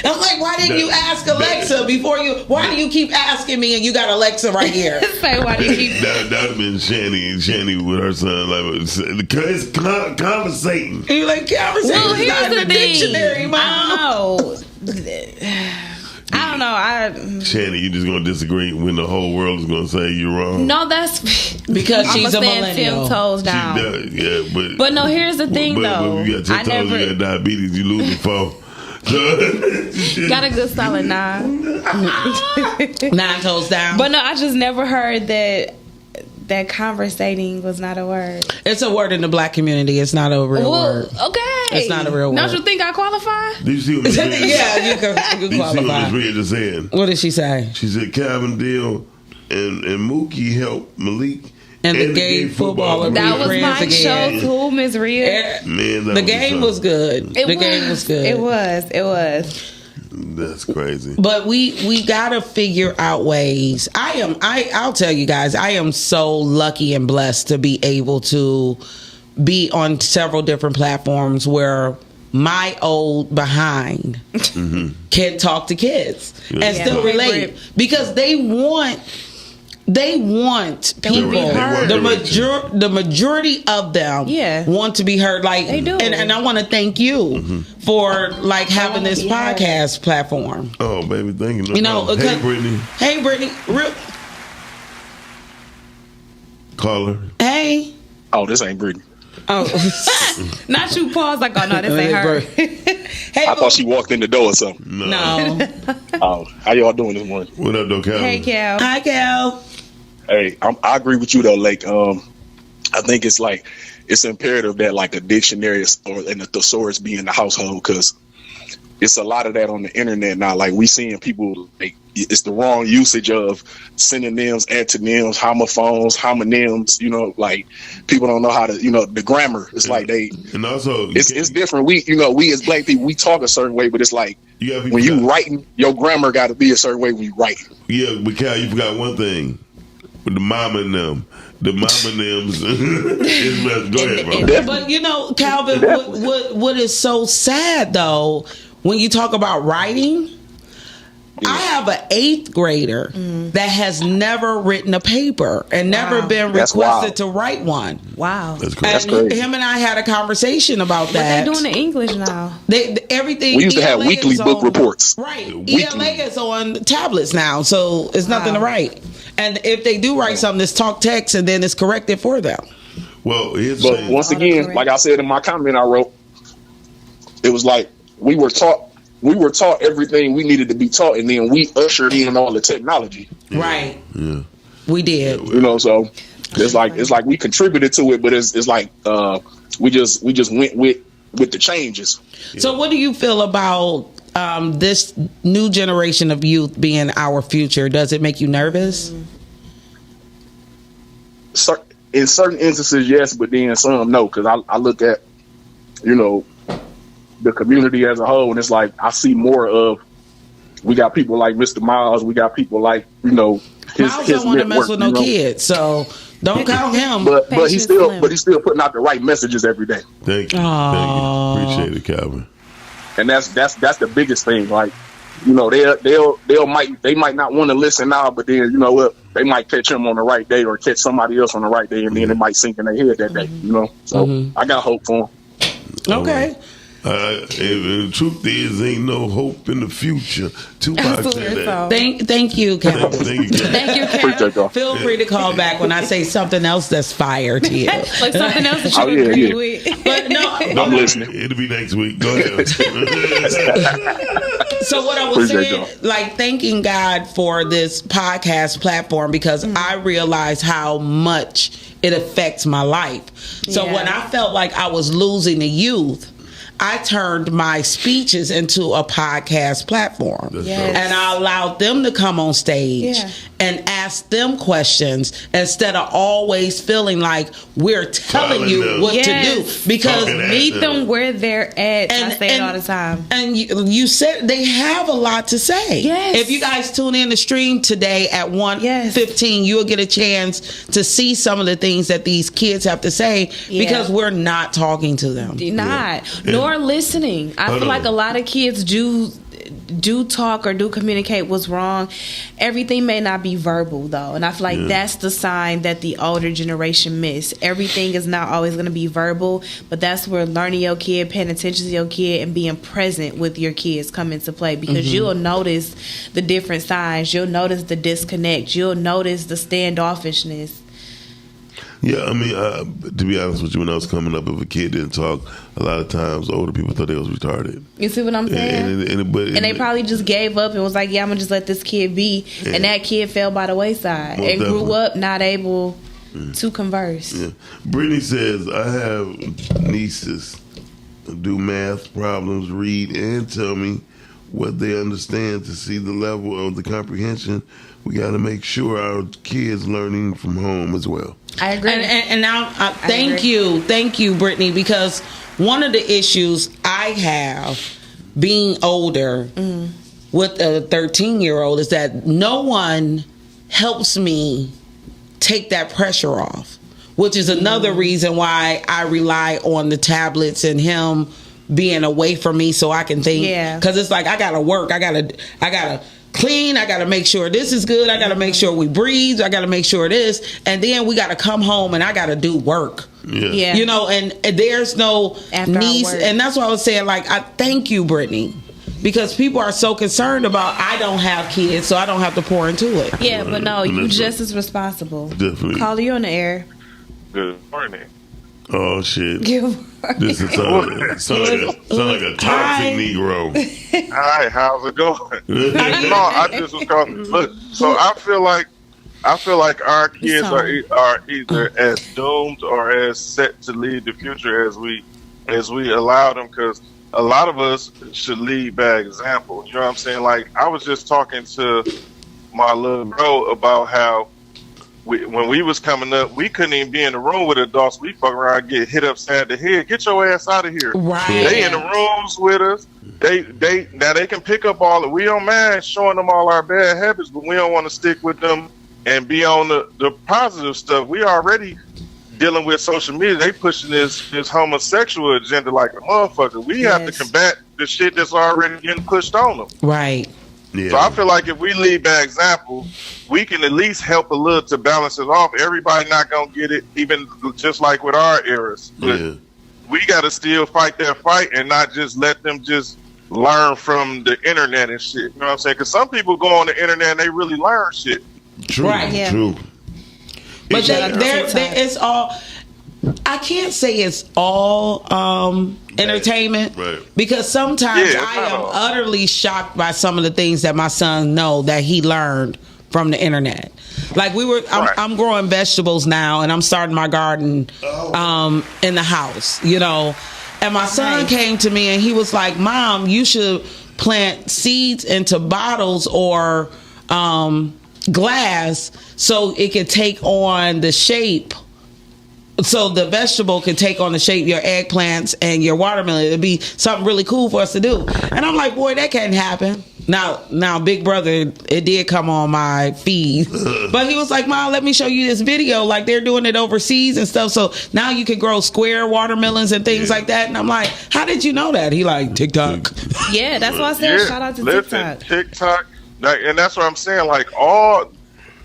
I'm like, why didn't you ask Alexa before you, why do you keep asking me and you got Alexa right here? Say why do you keep? That would have been Shanny with her son. Like, it's conversating. And you're like, conversation Well, is here's not in the the thing. dictionary, Mom. I don't know. Shanny, you just gonna disagree when the whole world is gonna say you're wrong. No, that's Because I'm she's a stand millennial. 10 toes She down. does, yeah, But no, here's the thing, but though. you got 10 I toes, never you got diabetes, you lose your phone. got a good solid 9. 9 toes down. But no, I just never heard that conversating was not a word. It's a word in the black community. It's not a real word. Okay. It's not a real Don't word. you think I qualify? Did you see what Miss Rhea Yeah, you can Did you see what qualify. Miss Rhea just saying? What did she say? She said Calvin Deal and Mookie helped Malik And the gay footballer. That We was friends Mike again. Show too, Miss Rhea. Man, that The was game was good. The game was good. It was. That's crazy. But we gotta figure out ways. I'll tell you guys, I am so lucky and blessed to be able to be on several different platforms where my old behind can talk to kids and Yeah. still Yeah. relate because they want people. be heard. The majority of them Yeah. want to be heard. Like They do. and I want to thank you for like having wanna this be heard. podcast platform. Oh, baby, thank you. You know, hey, because- Brittany, Hey, Brittany. call her. Hey. Oh, this ain't Brittany. Oh. Not you pause like, oh no, this ain't her. Hey, I thought she walked in the door or something. no. Oh, how y'all doing this morning? What up, though, Calvin? Hey, Cal. Hi, Cal. Hey, I agree with you though. Like, I think it's like it's imperative that like a dictionary and a thesaurus be in the household because it's a lot of that on the internet now. Like we seeing people like it's the wrong usage of synonyms, antonyms, homophones, homonyms. You know, like people don't know how to. You know, the grammar. It's like they. And also, It's different. We as black people we talk a certain way, but it's like when you writing, your grammar got to be a certain way when you write. Yeah, but Cal, you forgot one thing. With the mama and them. The mama and them. Go ahead, bro. But you know, Calvin, what is so sad though, when you talk about writing, I have an 8th grader that has never written a paper and never been That's requested wild. to write one. Wow. That's And crazy. him and I had a conversation about What that. they doing in English now? Everything. We used to have ELA weekly is book on- reports. Right. Weekly. ELA is on tablets now, so it's nothing to Wow. write. And if they do write something, it's talk text and then it's corrected for them. Well, here's But the once again, like I said in my comment I wrote, it was like we were taught everything we needed to be taught, and then we ushered in all the technology. Right. Yeah. We did. You know, so it's like we contributed to it, but it's like we just went with the changes. So what do you feel about this new generation of youth being our future? Does it make you nervous? In certain instances, yes, but then some no, because I look at, you know, the community as a whole, and it's like I see more of. We got people like Mr. Miles. We got people like, you know, Miles don't want to mess with no kids, so don't count him. But he's still putting out the right messages every day. Thank you. Appreciate it, Calvin. And that's the biggest thing. Like, you know, they might not want to listen now, but then, you know what, they might catch him on the right day or catch somebody else on the right day, and then it might sink in their head that day. You know, so I got hope for him. Okay. The truth is, ain't no hope in the future. Tupac said that. Thank you, Calvin. Thank you, Calvin. Feel free to call back when I say something else that's fire to you. Like something else that you agree with. But no, I'm listening. It'll be next week. Go ahead. So what I was saying, like thanking God for this podcast platform, because I realized how much it affects my life. So when I felt like I was losing the youth, I turned my speeches into a podcast platform. And I allowed them to come on stage and ask them questions instead of always feeling like we're telling you what to do. Because meet them where they're at. I say it all the time. And you said they have a lot to say. If you guys tune in the stream today at 1:15, you'll get a chance to see some of the things that these kids have to say because we're not talking to them. Nor listening. I feel like a lot of kids do talk or do communicate what's wrong. Everything may not be verbal though, and I feel like that's the sign that the older generation miss. Everything is not always going to be verbal, but that's where learning your kid, paying attention to your kid, and being present with your kids come into play, because you'll notice the different signs. You'll notice the disconnect. You'll notice the standoffishness. Yeah, I mean, to be honest with you, when I was coming up, if a kid didn't talk, a lot of times older people thought they was retarded. You see what I'm saying? And they probably just gave up and was like, yeah, I'm going to just let this kid be. And that kid fell by the wayside and grew up not able to converse. Yeah. Brittany says, I have nieces do math problems, read, and tell me what they understand to see the level of the comprehension. We got to make sure our kids learning from home as well. I agree. And now, thank you, Brittany, because one of the issues I have being older with a 13-year-old is that no one helps me take that pressure off, which is another reason why I rely on the tablets and him being away from me so I can think. Because it's like I gotta work, I gotta clean, I gotta make sure this is good, I gotta make sure we breathe, I gotta make sure this, and then we gotta come home and I gotta do work. You know, and there's no niece, and that's why I was saying, like, I thank you, Brittany, because people are so concerned about I don't have kids, so I don't have to pour into it. Yeah, but no, you just as responsible. Definitely. Call you on the air. Good morning. Oh shit! Good morning. This is sound like a toxic Negro. Hi, how's it going? No, I just was calling. Look, so I feel like our kids are either as doomed or as set to lead the future as we allow them, because a lot of us should lead by example. You know what I'm saying? Like, I was just talking to my little bro about how when we was coming up, we couldn't even be in the room with adults. We fuck around and get hit upside the head. Get your ass out of here. Right. They in the rooms with us. They can pick up all the. We don't mind showing them all our bad habits, but we don't want to stick with them and be on the positive stuff. We already dealing with social media. They pushing this homosexual agenda like a motherfucker. We have to combat the shit that's already getting pushed on them. Right. Yeah. So I feel like if we lead by example, we can at least help a little to balance it off. Everybody not gonna get it, even just like with our eras. But we gotta still fight that fight and not just let them just learn from the internet and shit. You know what I'm saying? Because some people go on the internet and they really learn shit. True. Right. Yeah. True. But it's all. I can't say it's all entertainment, right? Because sometimes Yeah, it's I not am all. utterly shocked by some of the things that my son know that he learned from the internet. Like I'm growing vegetables now, and I'm starting my garden in the house, you know. And my son came to me and he was like, "Mom, you should plant seeds into bottles or glass so it can take on the shape." So the vegetable can take on the shape of your eggplants and your watermelon. It'd be something really cool for us to do. And I'm like, boy, that can't happen. Now, Big Brother, it did come on my feed. But he was like, Mom, let me show you this video. Like, they're doing it overseas and stuff. So now you can grow square watermelons and things like that. And I'm like, how did you know that? He like, TikTok. Yeah, that's why I said shout out to TikTok. TikTok. Like, and that's what I'm saying. Like,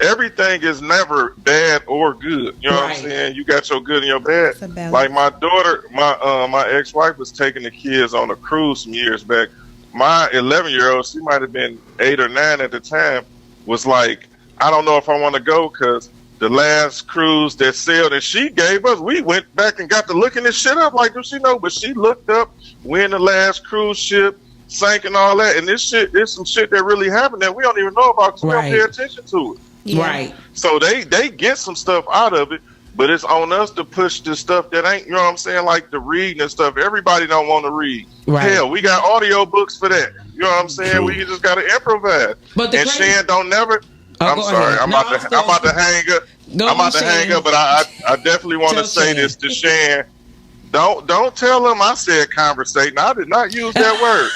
everything is never bad or good. You know what I'm saying? You got your good and your bad. Like my daughter, my ex-wife was taking the kids on a cruise some years back. My 11-year-old, she might have been 8 or 9 at the time, was like, I don't know if I want to go because the last cruise that sailed and she gave us, we went back and got to looking this shit up. Like, does she know? But she looked up when the last cruise ship sank and all that. And this shit is some shit that really happened that we don't even know about because we don't pay attention to it. Yeah. Right. So they get some stuff out of it, but it's on us to push the stuff that ain't, you know what I'm saying, like the reading and stuff. Everybody don't want to read. Right. Hell, we got audio books for that. You know what I'm saying? We just got to improvise. But and Shan don't never. I'm go sorry. ahead. I'm about to hang up. I'm about to hang up, but I definitely want to say this to Shan. Don't tell them I said conversating. I did not use that word.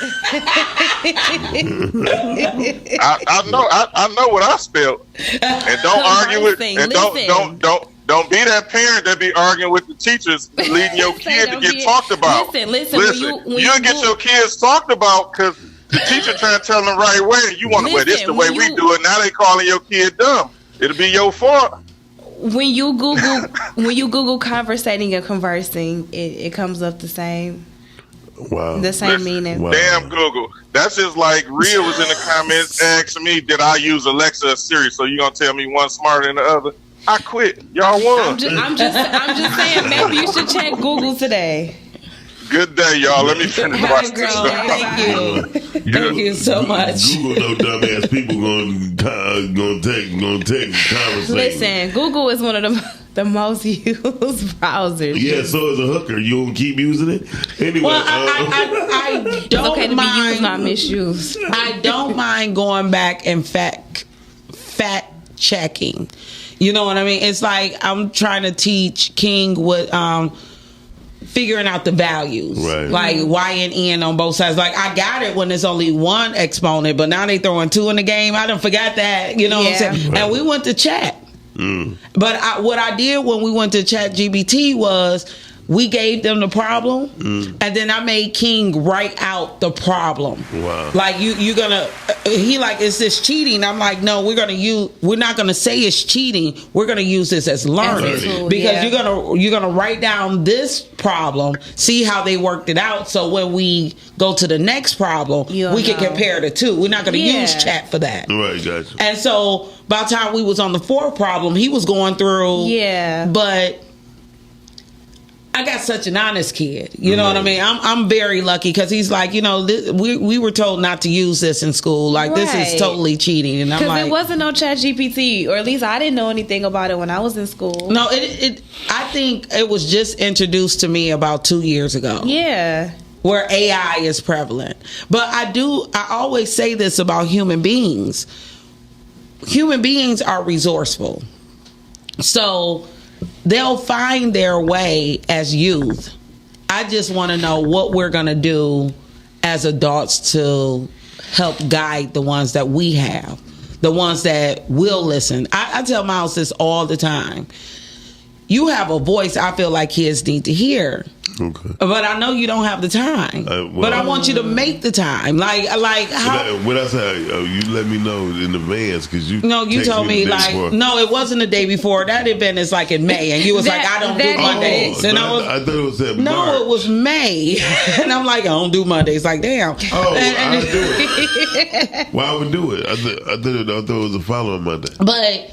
I know what I spelled. And don't argue with and don't be that parent that be arguing with the teachers leading your kid to get talked about. Listen. You get your kids talked about because the teacher trying to tell them the right way and you want to this the way we do it. Now they calling your kid dumb. It'll be your fault. When you Google conversating and conversing, it comes up the same. Wow. The same meaning. Wow. Damn Google. That's just like Rhea was in the comments asking me, did I use Alexa or Siri? So you gonna tell me one smarter than the other? I quit. Y'all won. I'm just saying maybe you should check Google today. Good day, y'all. Let me finish watching this stuff. Thank you. Thank you so much. Google no dumbass people gonna take conversation. Listen, Google is one of the most used browsers. Yeah, so is a hooker. You don't keep using it anyway. Well, I don't it's okay to mind, be used, not misused. I don't mind going back and fact checking. You know what I mean? It's like I'm trying to teach King what figuring out the values, right? Like Y and N on both sides. Like I got it when there's only one exponent, but now they throwing 2 in the game. I done forgot that. You know what I'm saying? Right. And we went to chat. But what I did when we went to ChatGPT was we gave them the problem, and then I made King write out the problem. Wow! Like you're gonna, he like, is this cheating? I'm like, no, we're not gonna say it's cheating. We're gonna use this as learning because you're gonna write down this problem, see how they worked it out. So when we go to the next problem, we can compare the two. We're not gonna use chat for that. Right, gotcha. And so by the time we was on the 4th problem, he was going through. Yeah, but I got such an honest kid. You know what I mean? I'm very lucky because he's like, you know, we were told not to use this in school. Like, this is totally cheating. And I'm like, because it wasn't no ChatGPT, or at least I didn't know anything about it when I was in school. No, I think it was just introduced to me about 2 years ago. Yeah. Where AI is prevalent. But I always say this about human beings. Human beings are resourceful. So they'll find their way as youth. I just want to know what we're going to do as adults to help guide the ones that we have, the ones that will listen. I tell Miles this all the time. You have a voice I feel like kids need to hear. Okay. But I know you don't have the time. But I want you to make the time. Like how? When I say you let me know in advance because you. No, you told me like before. No, it wasn't the day before. That event is like in May, and you was like, I don't do Mondays, and I thought it was that. No, March. it was May, and I'm like, I don't do Mondays. Like, damn. Oh, I do it. Why would do it? I thought it was the following Monday. But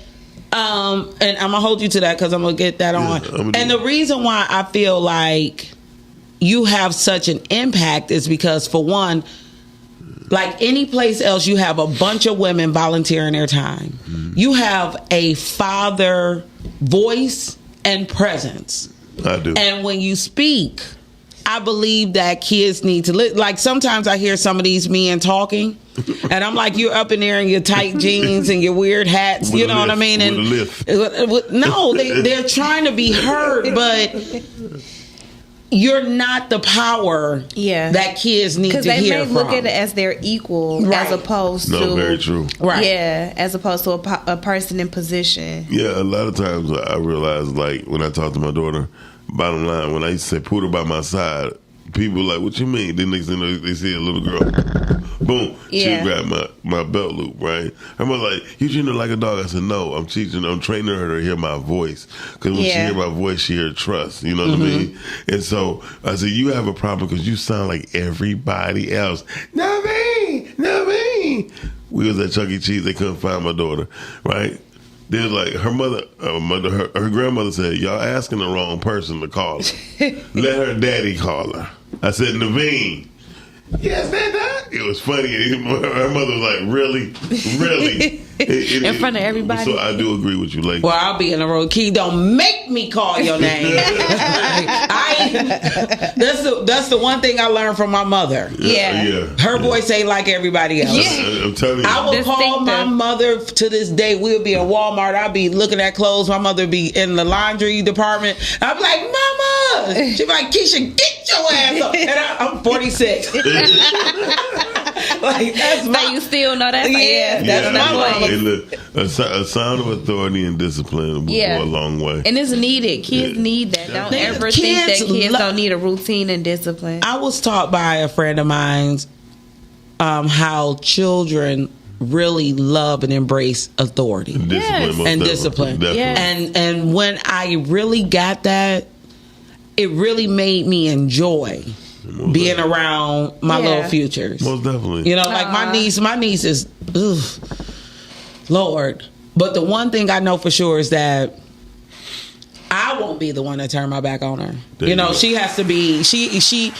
And I'm gonna hold you to that because I'm gonna get that on. And the reason why I feel like you have such an impact is because, for one, like any place else, you have a bunch of women volunteering their time. You have a father voice and presence. I do. And when you speak, I believe that kids need to like sometimes I hear some of these men talking and I'm like, you're up in there in your tight jeans and your weird hats, you know what I mean? And no, they're trying to be heard, but you're not the power that kids need to hear from. Because they may look at it as their equal, as opposed to... very true. Right. Yeah, as opposed to a person in position. Yeah, a lot of times I realize, like, when I talk to my daughter, bottom line, when I used to say, put her by my side, people like, what you mean? Then next thing they see a little girl, boom, she grabbed my belt loop, right? I'm like, you treat her like a dog. I said, no, I'm training her to hear my voice. Because when she hear my voice, she hear trust, you know what I mean? And so I said, you have a problem because you sound like everybody else. Not me. We was at Chuck E. Cheese, they couldn't find my daughter, right? They was like, her mother, her grandmother said, y'all asking the wrong person to call her. Let her daddy call her. I said, Naveen. Yes, that. It was funny. Her mother was like, really? In front of everybody. So I do agree with you, like. Well, I'll be in the road. Key, don't make me call your name. That's the one thing I learned from my mother. Her voice ain't like everybody else. I'm telling you. I will call my mother to this day. We'll be in Walmart. I'll be looking at clothes. My mother be in the laundry department. I'll be like, Mama. She'll be like, Keisha, get your ass up. And I'm 46. Like, that's but you still know that's that's my way. Hey, look, a sound of authority and discipline will go a long way. And it's needed. Kids need that. Don't ever think that kids don't need a routine and discipline. I was taught by a friend of mine how children really love and embrace authority and discipline. And when I really got that, it really made me enjoy being around my little futures. Most definitely. You know, like my niece is, Lord. But the one thing I know for sure is that I won't be the one to turn my back on her. You know, she has to be, she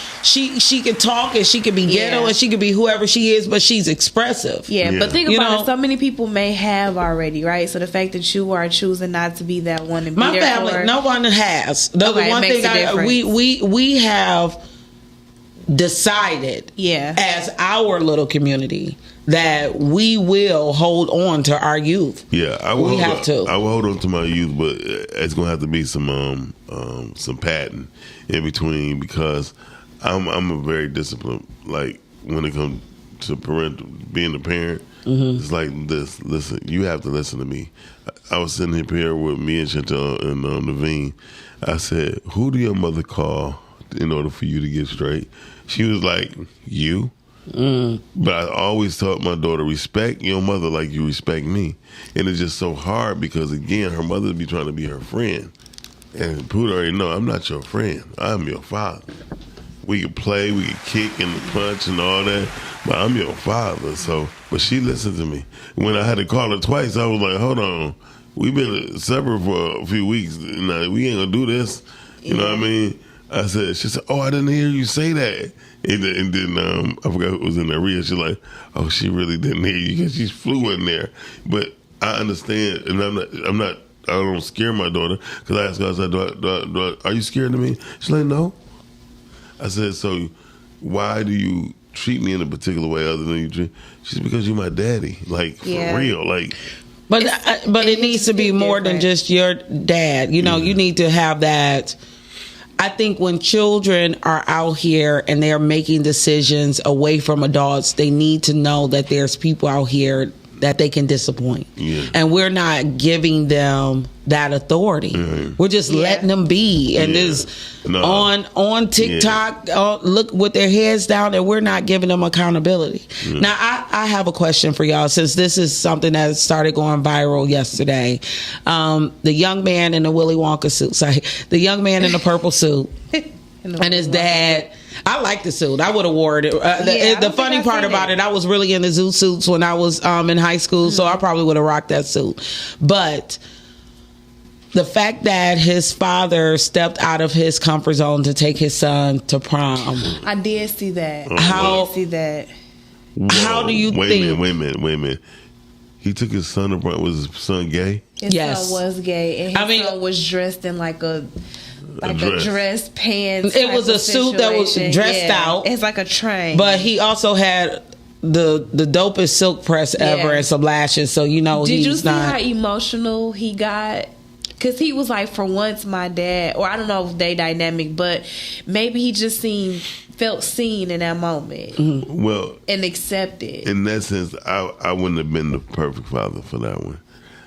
can talk and she can be ghetto and she can be whoever she is, but she's expressive. But think about it. So many people may have already, right? So the fact that you are choosing not to be that one and be my family, no one has. The one thing we have decided as our little community that we will hold on to our youth. I will hold on to my youth, but it's gonna have to be some padding in between because I'm a very disciplined, like when it comes to being a parent. It's like this. Listen, you have to listen to me. I was sitting here with me and Chantel and Naveen. I said, who do your mother call in order for you to get straight? She was like, you. But I always taught my daughter, respect your mother like you respect me. And it's just so hard because, again, her mother be trying to be her friend. And Pooh already know, I'm not your friend. I'm your father. We could play, we could kick and punch and all that, but I'm your father. So, but she listened to me. When I had to call her twice, I was like, hold on. We've been separate for a few weeks. Now, we ain't going to do this. You know what I mean? I said, she said, oh, I didn't hear you say that. And then I forgot who was in there. Rhea, she's like, oh, she really didn't hear you because she flew in there. But I understand, and I don't scare my daughter because I asked her, I said, are you scared of me? She's like, no. I said, so why do you treat me in a particular way other than you treat? She said, because you're my daddy, like for real, like. But it needs to be more than just your dad. You know, you need to have that. I think when children are out here and they're making decisions away from adults, they need to know that there's people out here that they can disappoint. And we're not giving them that authority. We're just letting them be. And on TikTok, look with their heads down, and we're not giving them accountability. Now, I have a question for y'all, since this is something that started going viral yesterday. The young man in the Willy Wonka suit, the young man in the purple suit, and his dad. I like the suit. I would have worn it. The funny part about it, I was really into zoo suits when I was in high school, so I probably would have rocked that suit. But the fact that his father stepped out of his comfort zone to take his son to prom. I did see that. How- I did see that. How do you Wait think? a minute. He took his son to prom. Was his son gay? His Yes. son was gay, and his son was dressed in like a dress pants. It was type a of suit that was situation. dressed out. It's like a train. But he also had the dopest silk press ever Yeah. and some lashes. So you know Did he's you see not. how emotional he got? Because he was like, for once, my dad, or I don't know if they dynamic, but maybe he just felt seen in that moment Well, and accepted. in that sense, I wouldn't have been the perfect father for that one.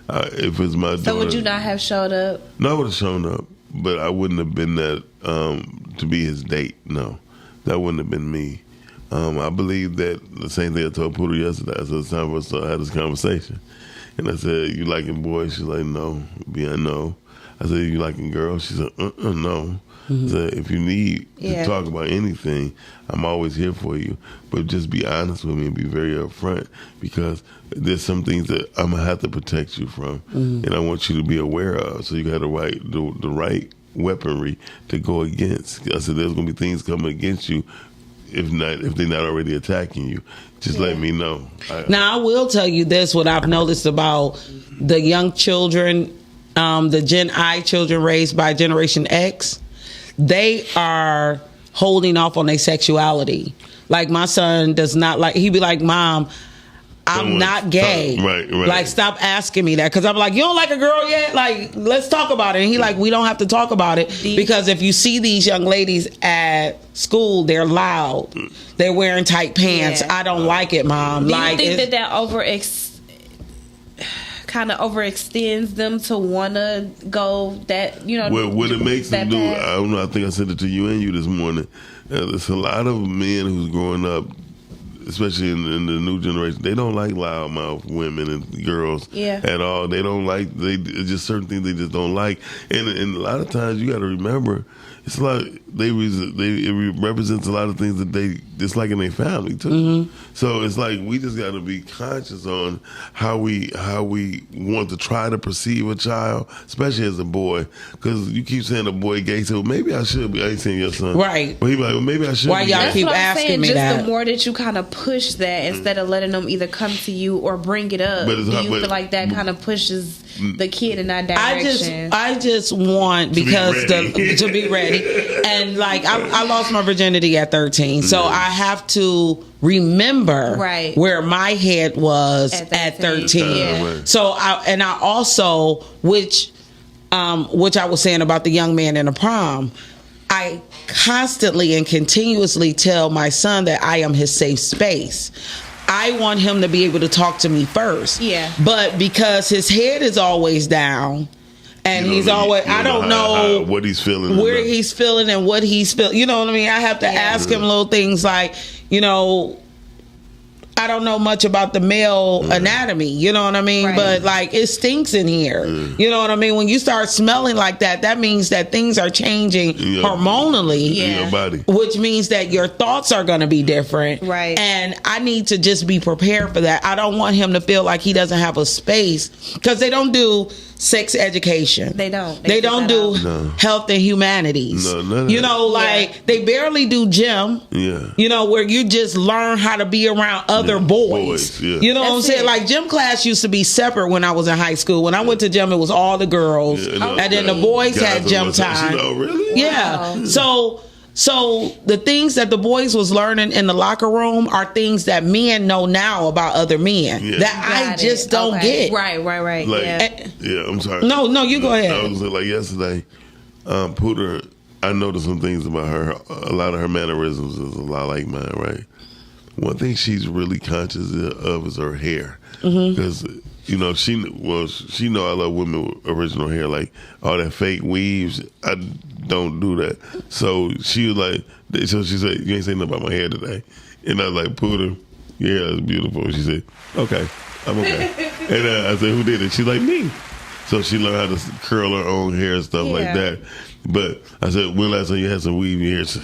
If it's my daughter, So would you not have showed up? No, I would have shown up, but I wouldn't have been that to be his date. No, that wouldn't have been me. I believe that the same thing I told Poodle yesterday. I said it's time for us to have this conversation, and I said, "You liking boys?" She's like, "No." Beyond no. I said, "You liking girls?" She said, "No." I said, "If you need to talk about anything, I'm always here for you. But just be honest with me and be very upfront, because there's some things that I'm gonna have to protect you from, and I want you to be aware of. So you got the right weaponry to go against." I said, "There's gonna be things coming against you, if they're not already attacking you. Just let me know." Now I will tell you this: what I've noticed about the young children, the Gen I children raised by Generation X, they are holding off on their sexuality. Like my son does not like. He'd be like, "Mom, I'm not gay." Right. Like, stop asking me that, because I'm like, "You don't like a girl yet? Like, let's talk about it." And he like, "We don't have to talk about it, because if you see these young ladies at school, they're loud, they're wearing tight pants. I don't like it, Mom." Do Like, you think that kind of overextends them to want to go that, you know? Well, what it makes them that do, path? I don't know. I think I said it to you and you this morning. There's a lot of men who's growing up, especially in the new generation. They don't like loudmouth women and girls at all. They don't like. It's just certain things they just don't like. And a lot of times you got to remember, it's a lot. It represents a lot of things that they dislike in their family too. So it's like we just got to be conscious on how we want to try to perceive a child, especially as a boy, because you keep saying a boy gay. So maybe I should be. I ain't saying your son, right? But he be like, well, maybe I should. Why be y'all gay. keep That's what I'm asking saying. me Just that? the more that you kind of push that, instead of letting them either come to you or bring it up, But do it's you hard- feel but- like that kind of pushes the kid in that direction? I just want, because to be ready, and like I lost my virginity at 13, so I have to remember where my head was at 13. Yeah. So I also, which I was saying about the young man in the prom, I constantly and continuously tell my son that I am his safe space. I want him to be able to talk to me first. Yeah. But because his head is always down, and he's always, I don't know what he's feeling, where he's feeling and what he's feeling. You know what I mean? I have to ask him little things like, you know, I don't know much about the male anatomy, you know what I mean? But like, it stinks in here. You know what I mean? When you start smelling like that, that means that things are changing hormonally, in your body. which means that your thoughts are going to be different. Right. And I need to just be prepared for that. I don't want him to feel like he doesn't have a space, because they don't do sex education. They don't. They don't do health and humanities. No, none of you know, like they barely do gym. Yeah. You know, where you just learn how to be around other boys. Yeah. You know what I'm saying? Like gym class used to be separate when I was in high school. When I went to gym, it was all the girls, and then the boys had gym time. Oh, really? Yeah. So the things that the boys was learning in the locker room are things that men know now about other men that I just don't get. Right. Like, Yeah. I'm sorry. No, you go ahead. I was like yesterday, Pooter, I noticed some things about her. A lot of her mannerisms is a lot like mine, right? One thing she's really conscious of is her hair, because you know she know I love women with original hair, like all that fake weaves. I don't do that. So she was like, so she said, "You ain't saying nothing about my hair today," and I was like, "Pooter, your hair is beautiful." She said, "Okay, I'm okay." And I said, "Who did it?" She's like, "Me." So she learned how to curl her own hair and stuff like that. But I said, "When last time you had some weave in your hair?"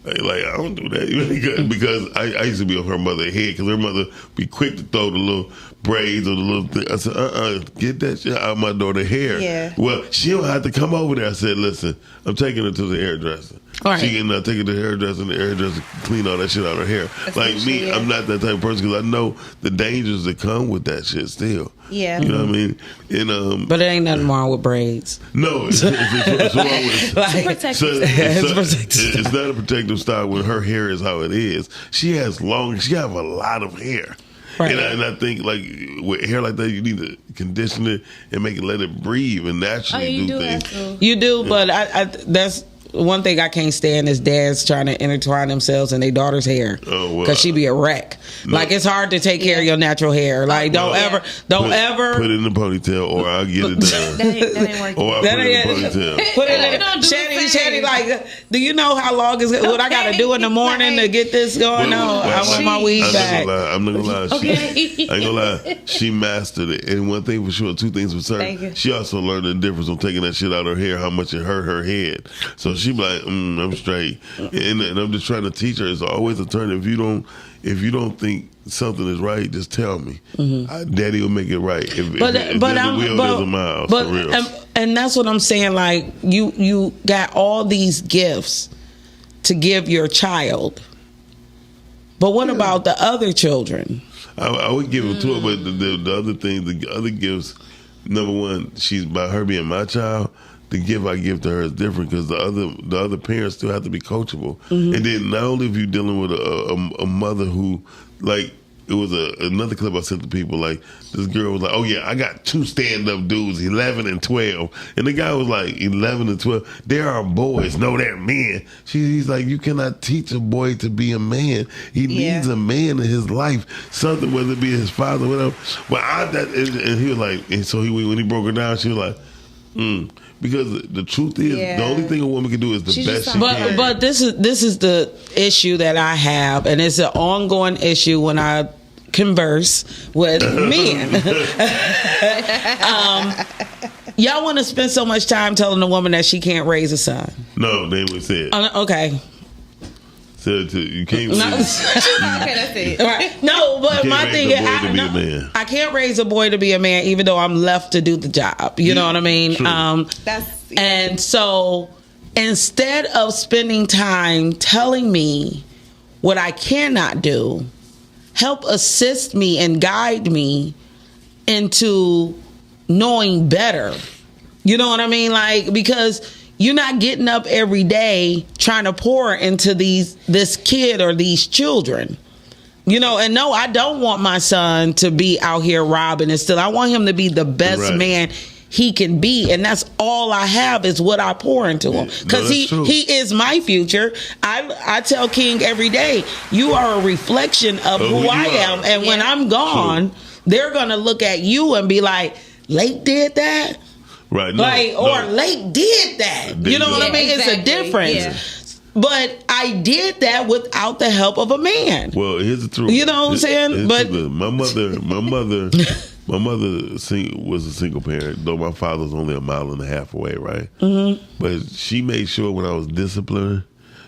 Like, I don't do that because I used to be on her mother's head because her mother be quick to throw the little braids or the little thing. I said, get that shit out of my daughter's hair. Yeah. Well, she don't have to come over there. I said, listen, I'm taking her to the hairdresser. Right. She can take her to the hairdresser and the hairdresser clean all that shit out of her hair. Like me, yeah. I'm not that type of person because I know the dangers that come with that shit still. Yeah. You know what I mean? And But it ain't nothing wrong with braids. no, it's wrong with Like, it's not a protective style when her hair is how it is. She have a lot of hair. Right. And I think like with hair like that, you need to condition it and let it breathe and naturally do things. You do, but I that's one thing I can't stand is dads trying to intertwine themselves in their daughter's hair because she be a wreck. No. Like it's hard to take care of your natural hair. Like don't ever put it in the ponytail or I'll get it done. that ain't working. Or I'll put it in the ponytail. Put it in. Shanny, like, do you know how long is what I got to do in the morning to get this going? No, I want my weed back. I'm not gonna lie. I ain't gonna lie. She mastered it. And one thing for sure, two things for certain. She also learned the difference on taking that shit out of her hair, how much it hurt her head. So she be like, I'm straight. And I'm just trying to teach her. It's always a turn. If you don't think something is right, just tell me. Daddy will make it right. If there's a wheel, there's a mile. For real. And that's what I'm saying. Like you got all these gifts to give your child, but what about the other children? I would give them to her, but the other thing, the other gifts. Number one, she's by her being my child. The gift I give to her is different because the other parents still have to be coachable. And then not only if you're dealing with a mother who, like, it was another clip I sent to people, like, this girl was like, oh yeah, I got 2 stand-up dudes, 11 and 12. And the guy was like, 11 and 12, they are boys, no, they're men. He's like, you cannot teach a boy to be a man. He needs a man in his life, something, whether it be his father, whatever. But and he was like, and so when he broke her down, she was like, because the truth is, the only thing a woman can do is the best she can. But this is the issue that I have, and it's an ongoing issue when I converse with men. Y'all want to spend so much time telling a woman that she can't raise a son. No, they would say it. Okay. So you can't. Okay, that's it. Right. No, but my thing is, I can't raise a boy to be a man, even though I'm left to do the job. You know what I mean? And so instead of spending time telling me what I cannot do, help assist me and guide me into knowing better. You know what I mean? Like, because you're not getting up every day trying to pour into this kid or these children. You know, and no, I don't want my son to be out here robbing and stealing. I want him to be the best man he can be, and that's all I have is what I pour into him, because he is my future. I tell King every day, you are a reflection of who I am, and when I'm gone, they're gonna look at you and be like, Lake did that. Right. Lake did that. You know what I mean? Exactly. It's a difference. Yeah. But I did that without the help of a man. Well, here's the truth. You know what I'm saying? But my mother was a single parent, though my father was only 1.5 miles away, right? But she made sure when I was disciplining,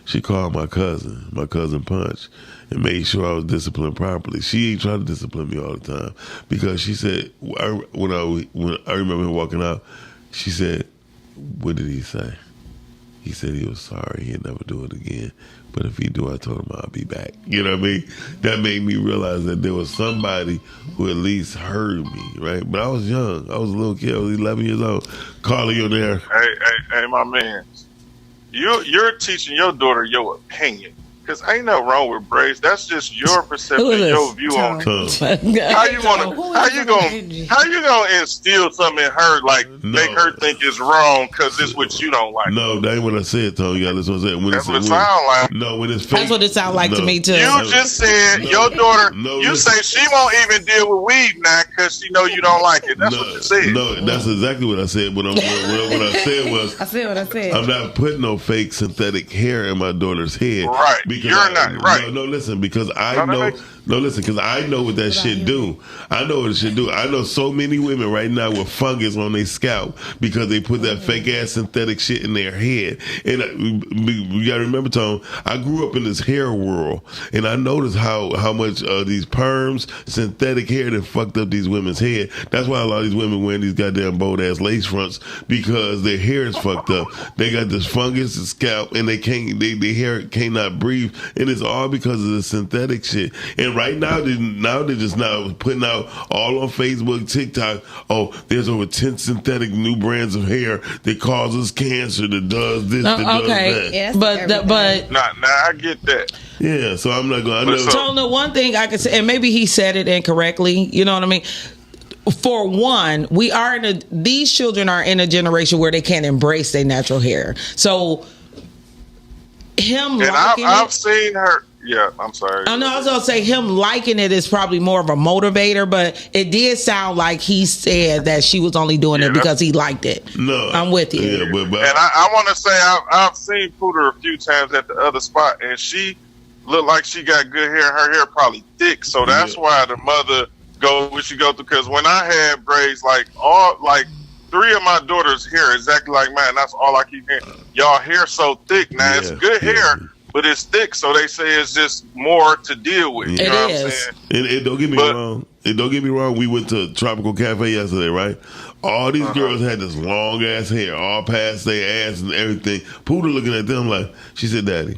she called my cousin Punch, and made sure I was disciplined properly. She ain't trying to discipline me all the time, because she said, when I remember him walking out, she said, what did he say? He said he was sorry, he'd never do it again. But if he do, I told him I'll be back. You know what I mean? That made me realize that there was somebody who at least heard me, right? But I was young. I was a little kid. I was 11 years old. Carly, you're there. Hey, my man. You're teaching your daughter your opinion. Because ain't nothing wrong with braids. That's just your perception, your view on it. How you gonna instill something in her, like make her think it's wrong because it's what you don't like? No, that ain't what I said, Tony. You gotta listen to what I said. That's what it sound like. No, when it's fake. That's what it sound like to me too. You just said your daughter. You say she won't even deal with weed now because she know you don't like it. That's what you said. No, that's exactly what I said. But what I said was, I said what I said. I'm not putting no fake synthetic hair in my daughter's head. Right. You're not right. No, listen, because I know No, listen, because I know what that shit do. I know what it should do. I know so many women right now with fungus on their scalp because they put that fake ass synthetic shit in their head. And you got to remember, Tom, I grew up in this hair world, and I noticed how much these perms, synthetic hair that fucked up these women's head. That's why a lot of these women wearing these goddamn bold ass lace fronts, because their hair is fucked up. They got this fungus in scalp, and their hair cannot breathe, and it's all because of the synthetic shit. And right now they're just now putting out all on Facebook, TikTok. Oh, there's over 10 synthetic new brands of hair that causes cancer, that does this, that does that. Yes, but Nah, I get that. Yeah, so I'm not going to... So the one thing I could say, and maybe he said it incorrectly, you know what I mean? For one, these children are in a generation where they can't embrace their natural hair. So him and liking I've it, seen her. Yeah, I'm sorry. I know I was gonna say him liking it is probably more of a motivator, but it did sound like he said that she was only doing it because he liked it. No, I'm with you. Yeah, but and I want to say I've seen Pooter a few times at the other spot, and she looked like she got good hair. Her hair probably thick, so that's why the mother go what she go through. Because when I had braids, like 3 of my daughter's hair exactly like mine. That's all I keep hearing. Y'all hair so thick. Now it's good hair, but it's thick, so they say it's just more to deal with. You know what I'm saying? And don't get me wrong. And don't get me wrong. We went to Tropical Cafe yesterday, right? All these girls had this long ass hair, all past their ass and everything. Pooter looking at them like, she said, "Daddy,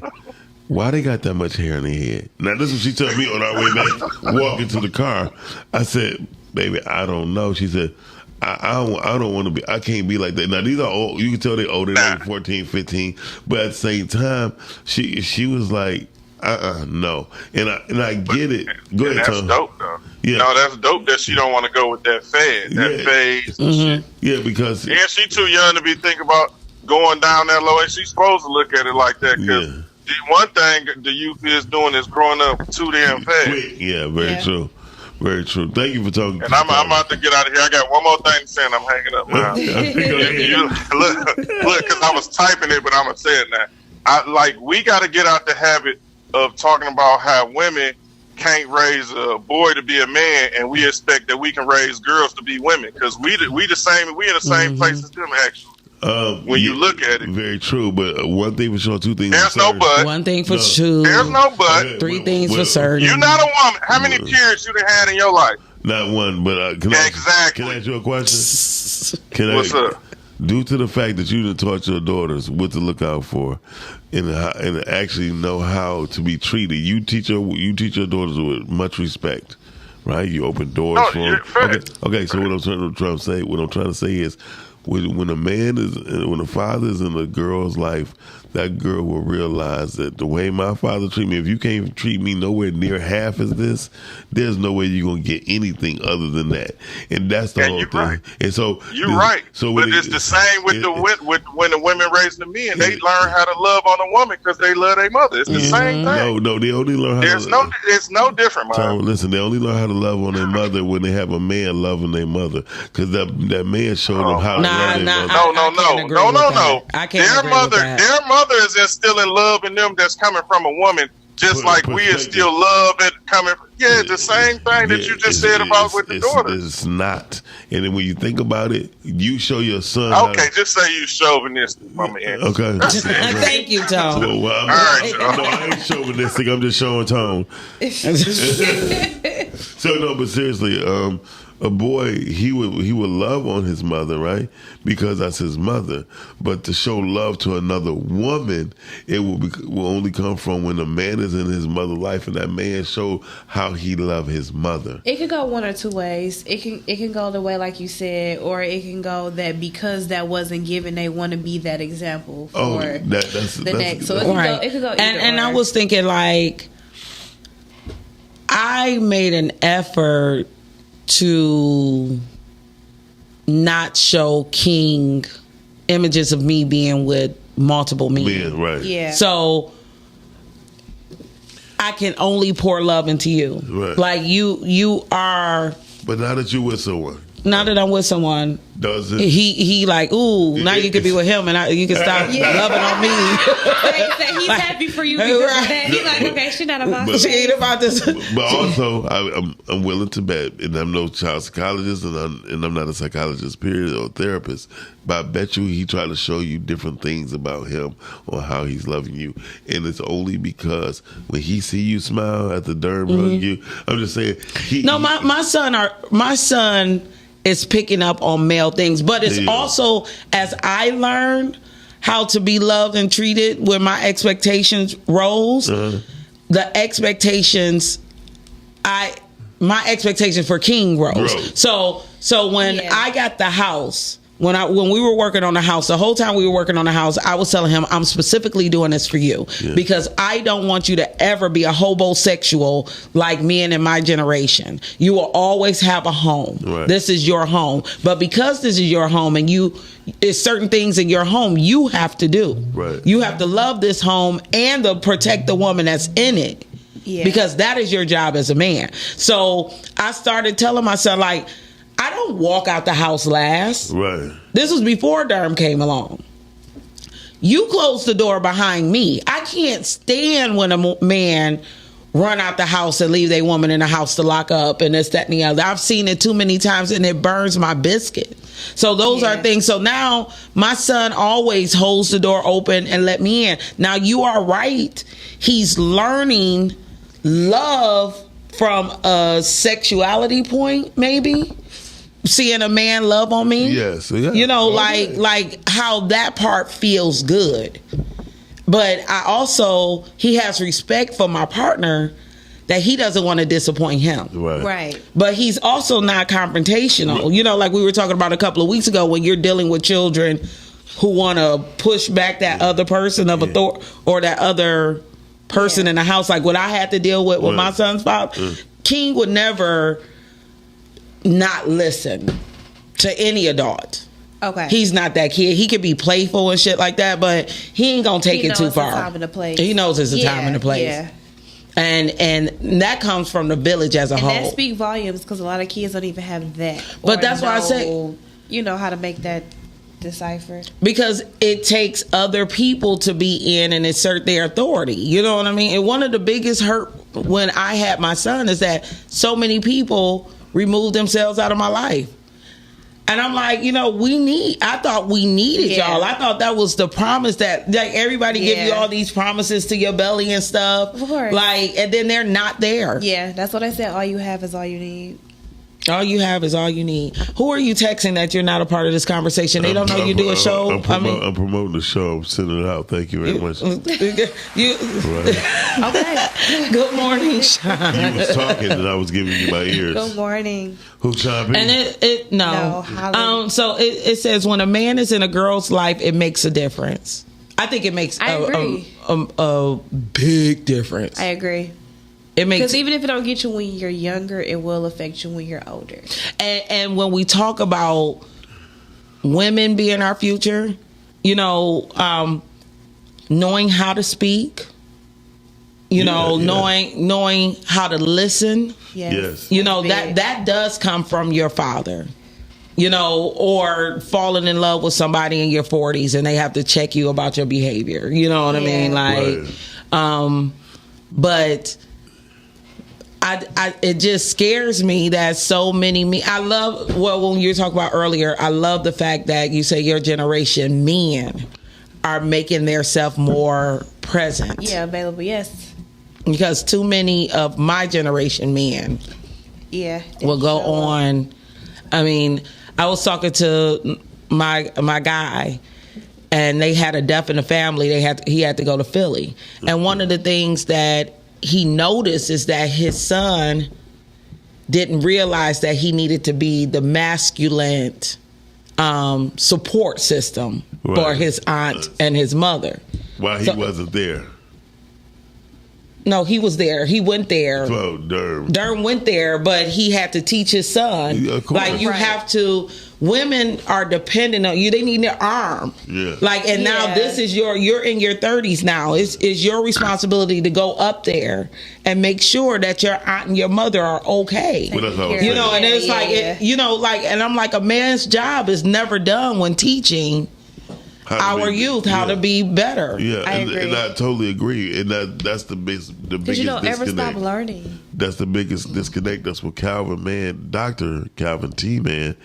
why they got that much hair on their head?" Now this is what she told me on our way back, walking to the car. I said, "Baby, I don't know." She said, I don't want to be, I can't be like that. Now these are old, you can tell they're older, they're 14, 15, but at the same time, she was like, no. And I get it. Go ahead, that's Tom. dope though. Yeah. No, that's dope that she don't want to go with that phase and shit. Yeah, because and she too young to be thinking about going down that low, and she's supposed to look at it like that, because the one thing the youth is doing is growing up too damn fast. Yeah, very true. Very true. Thank you for talking. And I'm about to get out of here. I got one more thing to say, and I'm hanging up now. Look, because I was typing it, but I'm gonna say it now. We got to get out the habit of talking about how women can't raise a boy to be a man, and we expect that we can raise girls to be women, because we the same. We in the same place as them, actually. When you look at it, very true. But one thing for sure, two things. There's no but. One thing for sure. There's no but. 3 things for certain. You're not a woman. How many periods you done had in your life? Not one, but can I ask you a question? What's up? Due to the fact that you done taught your daughters what to look out for, and actually know how to be treated, you teach your daughters with much respect, right? You open doors for them. Okay. So what I'm trying to say is, when a father is in a girl's life, that girl will realize that the way my father treat me, if you can't treat me nowhere near half as this, there's no way you're gonna get anything other than that. And that's the whole thing. Right. And so you're right. So but it's the same with when the women raising the men, they learn how to love on a woman because they love their mother. It's the same thing. No, they only learn how to it's no different, man. Tom, listen, they only learn how to love on their mother when they have a man loving their mother, because that man showed them how to love their mother. No. I can't agree with that. Their mother is instilling love in them that's coming from a woman, just like we instill love and coming. Yeah, the same thing that you just said about with the daughter. It's not. And then when you think about it, you show your son. Okay, just say you chauvinistic, Mama Ann. Okay. Thank you, Tom. I ain't chauvinistic. I'm just showing tone. So no, but seriously, a boy, he would love on his mother, right? Because that's his mother. But to show love to another woman, it will only come from when a man is in his mother's life, and that man show how he love his mother. It could go one or two ways. It can go the way like you said, or it can go that because that wasn't given, they want to be that example for that's next. So it could go either and I was thinking, like, I made an effort to not show King images of me being with multiple men. Right. Yeah. So I can only pour love into you. Right. Like you are. But now that you're with someone. Now that I'm with someone, Does it? He like, ooh, now you can be with him and you can stop loving on me. He's happy for you because of that. He's like, okay, she's not about this. She ain't about this. But also, I'm willing to bet, and I'm no child psychologist, and I'm not a psychologist, period, or therapist. But I bet you he tried to show you different things about him or how he's loving you, and it's only because when he see you smile at the derm hug you. I'm just saying. My son is picking up on male things, but it's also as I learned how to be loved and treated when my expectations rose. The expectations, my expectations for King rose. So when I got the house. When we were working on the house, the whole time we were working on the house, I was telling him, I'm specifically doing this for you because I don't want you to ever be a hobosexual like men in my generation. You will always have a home. Right. This is your home. But because this is your home and it's certain things in your home you have to do. Right. You have to love this home and to protect the woman that's in it. Yeah. Because that is your job as a man. So I started telling myself, like, I don't walk out the house last. Right. This was before Derm came along. You close the door behind me. I can't stand when a man run out the house and leave their woman in the house to lock up and this, that, and the other. I've seen it too many times and it burns my biscuit. So those are things. So now my son always holds the door open and let me in. Now you are right. He's learning love from a sexuality point, maybe. Seeing a man love on me, you know, like how that part feels good. But he has respect for my partner that he doesn't want to disappoint him. Right. But he's also not confrontational. You know, like we were talking about a couple of weeks ago when you're dealing with children who want to push back that other person of authority or that other person in the house, like what I had to deal with my son's father. King would never not listen to any adult. Okay. He's not that kid. He could be playful and shit like that, but he ain't gonna take it too far. Time and the place. He knows it's a time and a place. Yeah. And that comes from the village as a whole. And that speaks volumes because a lot of kids don't even have that. But that's why I say, you know how to make that deciphered. Because it takes other people to be in and assert their authority. You know what I mean? And one of the biggest hurt when I had my son is that so many people remove themselves out of my life. And I'm like, you know, I thought we needed y'all. I thought that was the promise that like everybody give you all these promises to your belly and stuff. Of course. Like, and then they're not there. Yeah, that's what I said. All you have is all you need. All you have is all you need. Who are you texting that you're not a part of this conversation? They don't know you do a show. I'm promoting the show. I'm sending it out. Thank you very much. Okay. Good morning, Sean. You was talking and I was giving you my ears. Good morning. Who chimed in? And so it says when a man is in a girl's life, it makes a difference. I think it makes a big difference. I agree. Because even if it don't get you when you're younger, it will affect you when you're older. And when we talk about women being our future, you know, knowing how to speak, knowing how to listen. Yes. You know, that does come from your father. You know, or falling in love with somebody in your 40s and they have to check you about your behavior. You know what I mean? Like, but it just scares me that so many I love when you were talking about earlier, I love the fact that you say your generation men are making themselves more present. Yeah, available, yes. Because too many of my generation men will go on. I mean, I was talking to my guy and they had a death in the family. He had to go to Philly. And one of the things that he noticed is that his son didn't realize that he needed to be the masculine support system for his aunt and his mother. While he wasn't there. No, he was there. He went there. Oh, Durham. Durham went there, but he had to teach his son. Yeah, of course. Like you have to. Women are dependent on you. They need their arm. Yeah. Like, and now this is you're in your 30s now. It's your responsibility to go up there and make sure that your aunt and your mother are okay. Well, that's all I'm You know, saying. and it's like, and I'm like, a man's job is never done when teaching our youth how to be better. Yeah, and I totally agree. And that's the biggest Because you don't ever disconnect. stop learning. That's the biggest disconnect. That's what Calvin, man, Dr. Calvin T, man,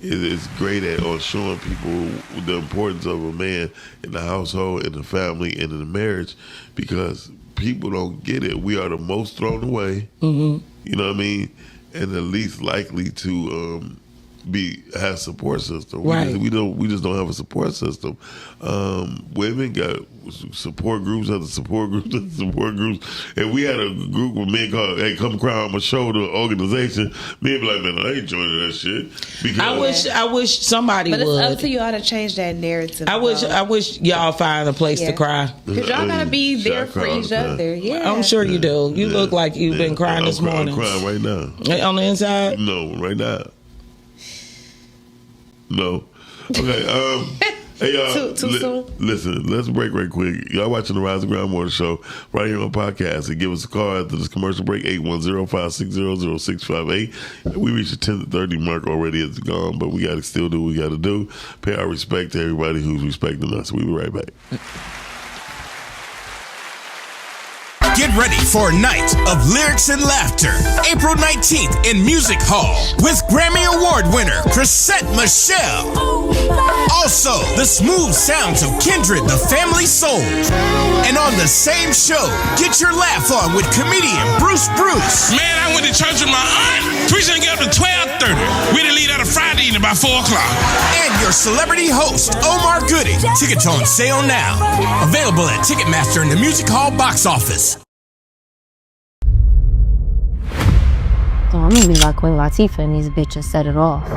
is great at on showing people the importance of a man in the household, in the family, and in the marriage, because people don't get it. We are the most thrown away. Mm-hmm. You know what I mean? And the least likely to have support system. Right. We just don't have a support system. Women got support groups after support groups after support groups, and we had a group of men called "Hey, Come Cry on My Shoulder" organization. Men be like, man, I ain't joining that shit. Because I wish somebody But it's would. up to y'all to change that narrative. I wish y'all find a place to cry. Because y'all gotta be there for each other. Yeah. I'm sure you do. You look like you've been crying this morning. I'm crying right now. On the inside? No, right now. No. Okay. Hey y'all. Too soon? Listen, let's break right quick. Y'all watching the Rise and Grind Morning Show right here on podcast. And give us a call after this commercial break, 810-560-0658. We reached the 10:30 mark already. It's gone, but we got to still do what we got to do. Pay our respect to everybody who's respecting us. We'll be right back. Get ready for a night of lyrics and laughter. April 19th in Music Hall with Grammy Award winner Chrisette Michelle. Also, the smooth sounds of Kindred the Family Soul. And on the same show, get your laugh on with comedian Bruce Bruce. Man, I went to church with my aunt. Teresa and get up to 12:30. We didn't leave out of Friday evening by 4 o'clock. And your celebrity host, Omar Gooding. Tickets on sale now. Available at Ticketmaster and the Music Hall box office. So I'm gonna be like Queen Latifah and these bitches set it off.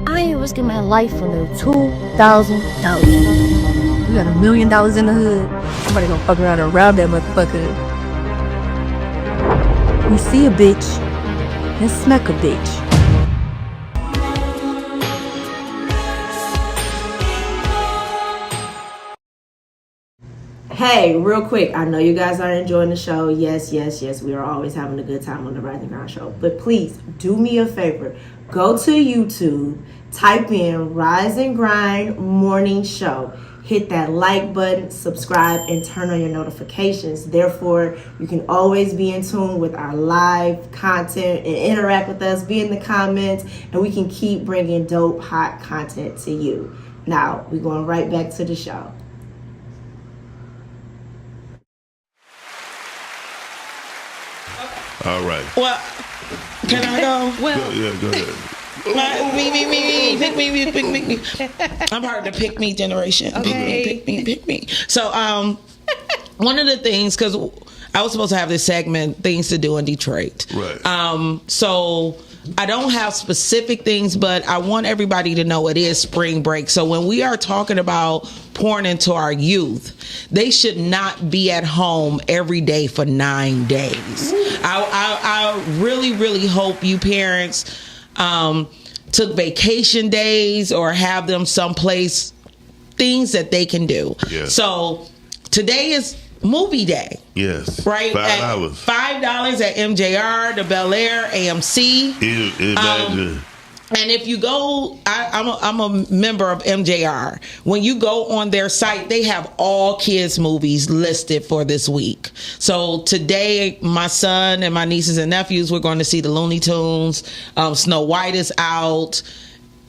I ain't risking my life for no $2,000. We got $1 million in the hood. Somebody gonna fuck around and rob that motherfucker. We see a bitch and smack a bitch. Hey, real quick, I know you guys are enjoying the show. Yes, we are always having a good time on the Rise and Grind Show. But please, do me a favor. Go to YouTube, type in Rise and Grind Morning Show. Hit that like button, subscribe, and turn on your notifications. Therefore, you can always be in tune with our live content and interact with us, be in the comments, and we can keep bringing dope, hot content to you. Now, we're going right back to the show. All right. Well, can I go? Well, yeah, go ahead. Me, pick me. I'm part of the pick me generation. Okay. Pick me. So, one of the things, because I was supposed to have this segment, things to do in Detroit. Right. So I don't have specific things, but I want everybody to know it is spring break. So when we are talking about pouring into our youth, they should not be at home every day for 9 days. I really, really hope you parents took vacation days or have them someplace, things that they can do. Yes. So today is movie day. Yes. Right? $5. $5 at MJR, the Bel Air, AMC. Imagine. And if you go, I'm a member of MJR. When you go on their site, they have all kids' movies listed for this week. So today, my son and my nieces and nephews, we're going to see the Looney Tunes. Snow White is out.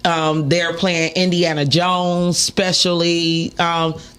They're playing Indiana Jones specially.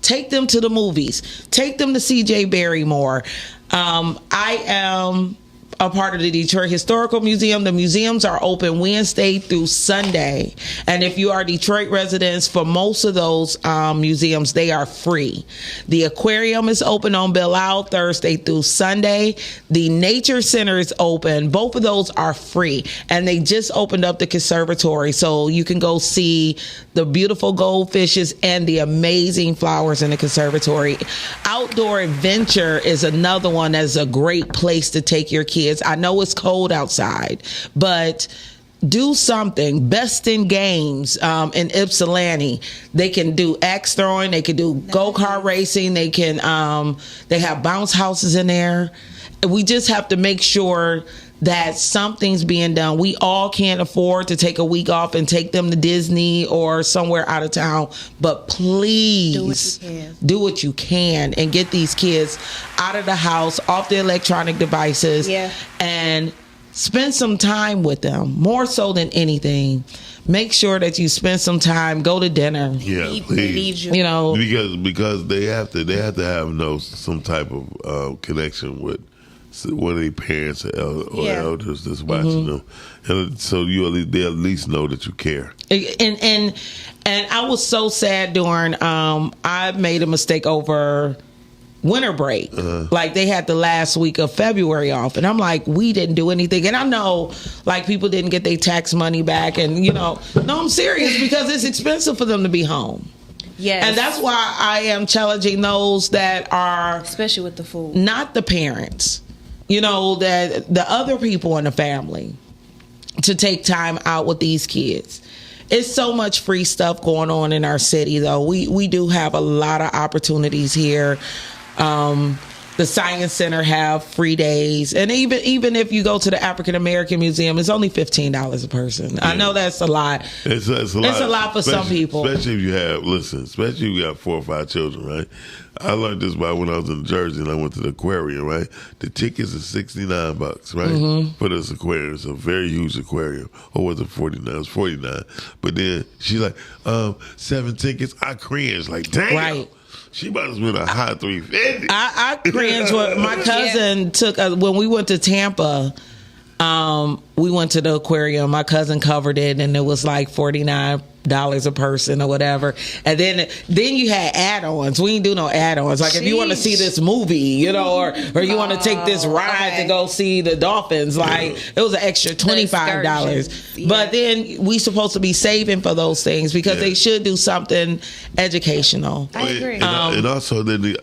Take them to the movies. Take them to CJ Barrymore. I am a part of the Detroit Historical Museum, the museums are open Wednesday through Sunday. And if you are Detroit residents, for most of those museums, they are free. The aquarium is open on Belial Thursday through Sunday. The Nature Center is open. Both of those are free. And they just opened up the conservatory, so you can go see the beautiful goldfishes and the amazing flowers in the conservatory. Outdoor Adventure is another one that's a great place to take your kids. I know it's cold outside, but do something. Best in Games in Ypsilanti. They can do axe throwing. They can do go-kart racing. They can. They have bounce houses in there. We just have to make sure that something's being done. We all can't afford to take a week off and take them to Disney or somewhere out of town, but please do what you can and get these kids out of the house, off the electronic devices, and spend some time with them, more so than anything. Make sure that you spend some time, go to dinner. Yeah, please. You know, because they have to have some type of connection with one of their parents or elders that's watching them, and so they at least know that you care. And I was so sad during I made a mistake over winter break. Like they had the last week of February off, and I'm like, we didn't do anything. And I know like people didn't get their tax money back, and no, I'm serious, because it's expensive for them to be home. Yes. And that's why I am challenging those that are, especially with the food, not the parents, that the other people in the family, to take time out with these kids. It's so much free stuff going on in our city, though. We do have a lot of opportunities here. The Science Center have free days, and even if you go to the African American Museum, it's only $15 a person. Yeah. I know that's a lot. It's a lot for some people, especially if you got 4 or 5 children, right? I learned this when I was in Jersey and I went to the aquarium, right? The tickets are $69, right? For this aquarium. It's a very huge aquarium. Or was it 49? It was 49. But then she's like, 7 tickets. I cringed, like, damn. Right. She about to spend a high $350. I cringe when my cousin took when we went to Tampa. We went to the aquarium. My cousin covered it, and it was like $49 a person or whatever. And then you had add-ons. We didn't do no add-ons. Like if you want to see this movie, or you want to take this ride to go see the dolphins, like it was an extra $25. Yeah. But then we supposed to be saving for those things because they should do something educational. I agree. And also, then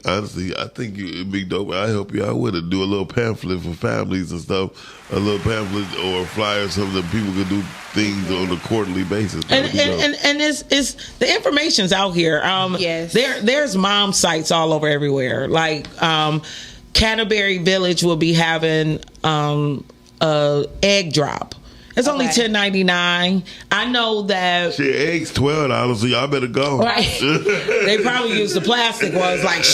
honestly, I think it'd be dope. I help you out with it. Do a little pamphlet for families and stuff. A little pamphlet or a flyer, so that people can do things on a quarterly basis. And it's the information's out here. Yes. There's mom sites all over everywhere. Like Canterbury Village will be having a egg drop. It's only $10.99. I know that eggs $12, so y'all better go. Right? They probably use the plastic ones. Like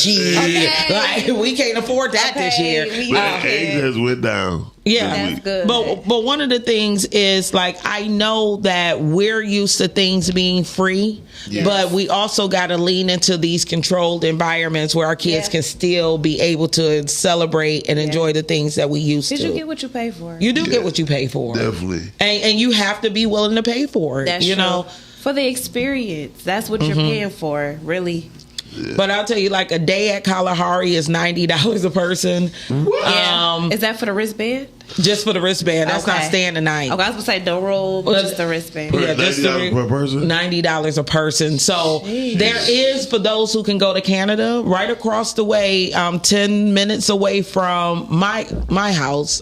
like we can't afford that this year. Eggs has went down. Yeah, that's good. But one of the things is, like, I know that we're used to things being free, but we also got to lean into these controlled environments where our kids can still be able to celebrate and enjoy the things that we used to. Did you get what you pay for? You do get what you pay for. Definitely. And you have to be willing to pay for it. That's true. For the experience. That's what you're paying for, really. Yeah. But I'll tell you, like, a day at Kalahari is $90 a person. Yeah. Is that for the wristband? Just for the wristband. That's not staying the night. Okay, I was going to say no roll, just the wristband. Yeah, $90 per person? $90 a person. So there is, for those who can go to Canada, right across the way, 10 minutes away from my house,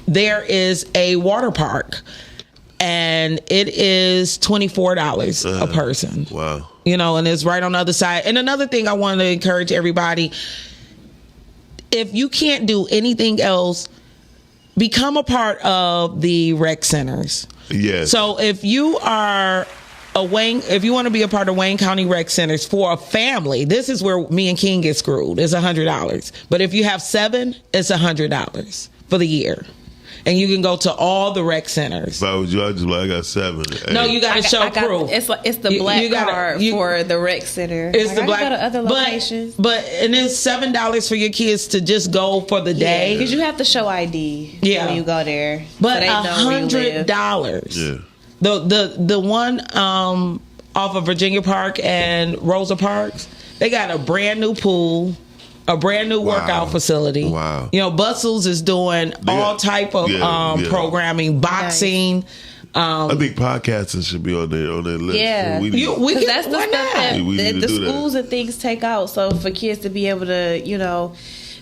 there is a water park. And it is $24 a person. Wow. And it's right on the other side. And another thing I want to encourage everybody, if you can't do anything else, become a part of the rec centers. Yes. So if you are if you want to be a part of Wayne County Rec Centers for a family, this is where me and King get screwed. It's $100. But if you have 7, it's $100 for the year. and you can go to all the rec centers. If I was you, I'd just be like, I got 7. No, you got to show proof. It's the black card for the rec center. It's the black. Go to other locations, and it's $7 for your kids to just go for the day because you have to show ID. Yeah. When you go there, but so they know where you live. $100. Yeah. The one off of Virginia Park and Rosa Parks, they got a brand new pool, a brand new workout facility. Wow. You know, Bustles is doing all type of programming, boxing. I think podcasting should be on their list. Yeah, because that's the stuff that the do schools that. and things take out. So for kids to be able to, you know,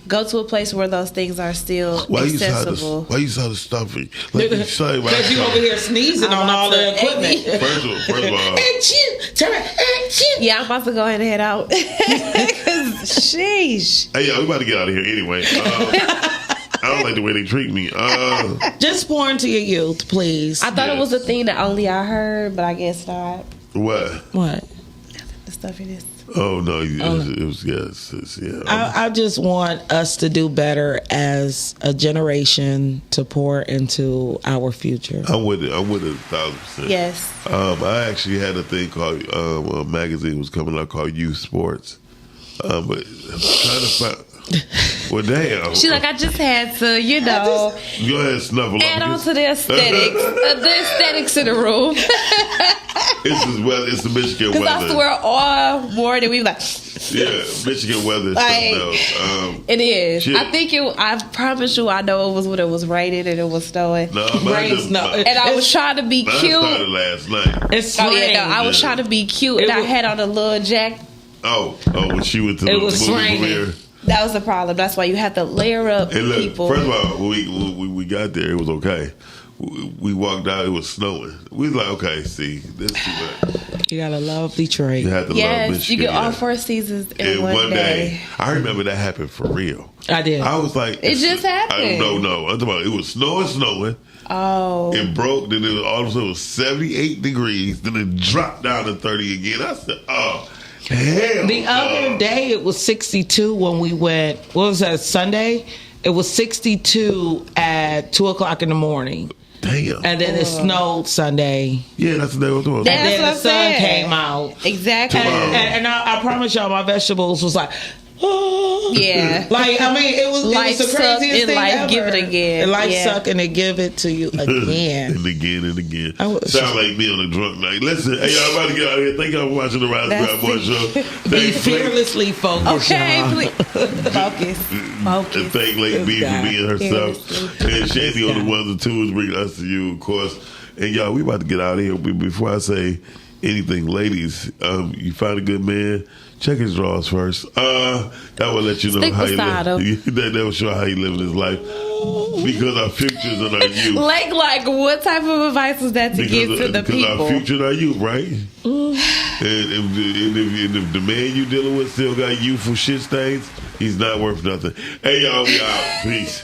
go to a place where those things are still accessible. Why you saw the stuffing? Like you say, because you over here sneezing on all the equipment. First of all, yeah, I'm about to go ahead and head out. Sheesh. Hey, we about to get out of here anyway. I don't like the way they treat me. Just pour into your youth, please. I thought it was a thing that only I heard, but I guess not. What? The stuffiness. Oh no, it was yeah. I just want us to do better as a generation to pour into our future. I'm with it 1,000%. Yes. I actually had a thing called a magazine was coming out called Youth Sports, but I'm trying to find. Well, damn. She's like, I just had to, you know, go ahead, snuffle add on to the aesthetics in the room. It's the Michigan weather. Because I swear all morning we were like, yeah, Michigan weather is something else. It is. Shit. I promise you, I know it was when it was raining and it was snowing. No, and I was trying to be cute. Started last night. It's I was trying to be cute, and I had on a little jacket. When she went to the movie premiere. That was the problem. That's why you have to layer up people. First of all, when we got there, it was okay. We walked out, it was snowing. We was like, okay, see, this is too much. You gotta love Detroit. You have to love Michigan. You get all 4 seasons in one day. I remember that happened for real. I did. I was like, it just happened. No. I'm talking about it was snowing. Oh. It broke, then all of a sudden it was 78 degrees, then it dropped down to 30 again. I said, oh. Hell the other day it was 62 when we went. What was that, Sunday? It was 62 at 2:00 in the morning. Damn. And then it snowed Sunday. Yeah, that's the day we're doing. And then the sun came out. Exactly. And I promise y'all, my vegetables was like, yeah. Like, I mean, it was the craziest thing life ever. give it again. And life suck and they give it to you again. and again. Sound like me on a drunk night. Listen, hey, y'all about to get out of here. Thank y'all for watching the Rise and Grind Boy Show. Be fearlessly focused. Okay, please. Focus. And thank Lady B for being herself. And Shandy on the ones and twos bringing us to you, of course. And y'all, we about to get out of here. Before I say anything, ladies, you find a good man, check his drawers first. That will let you know how you live. That will show how you live his life. Because our future's in our youth. Like what type of advice was that to give to the people? Because our future in our youth, right? And if the man you dealing with still got youthful shit stains, he's not worth nothing. Hey, y'all, we out. Peace.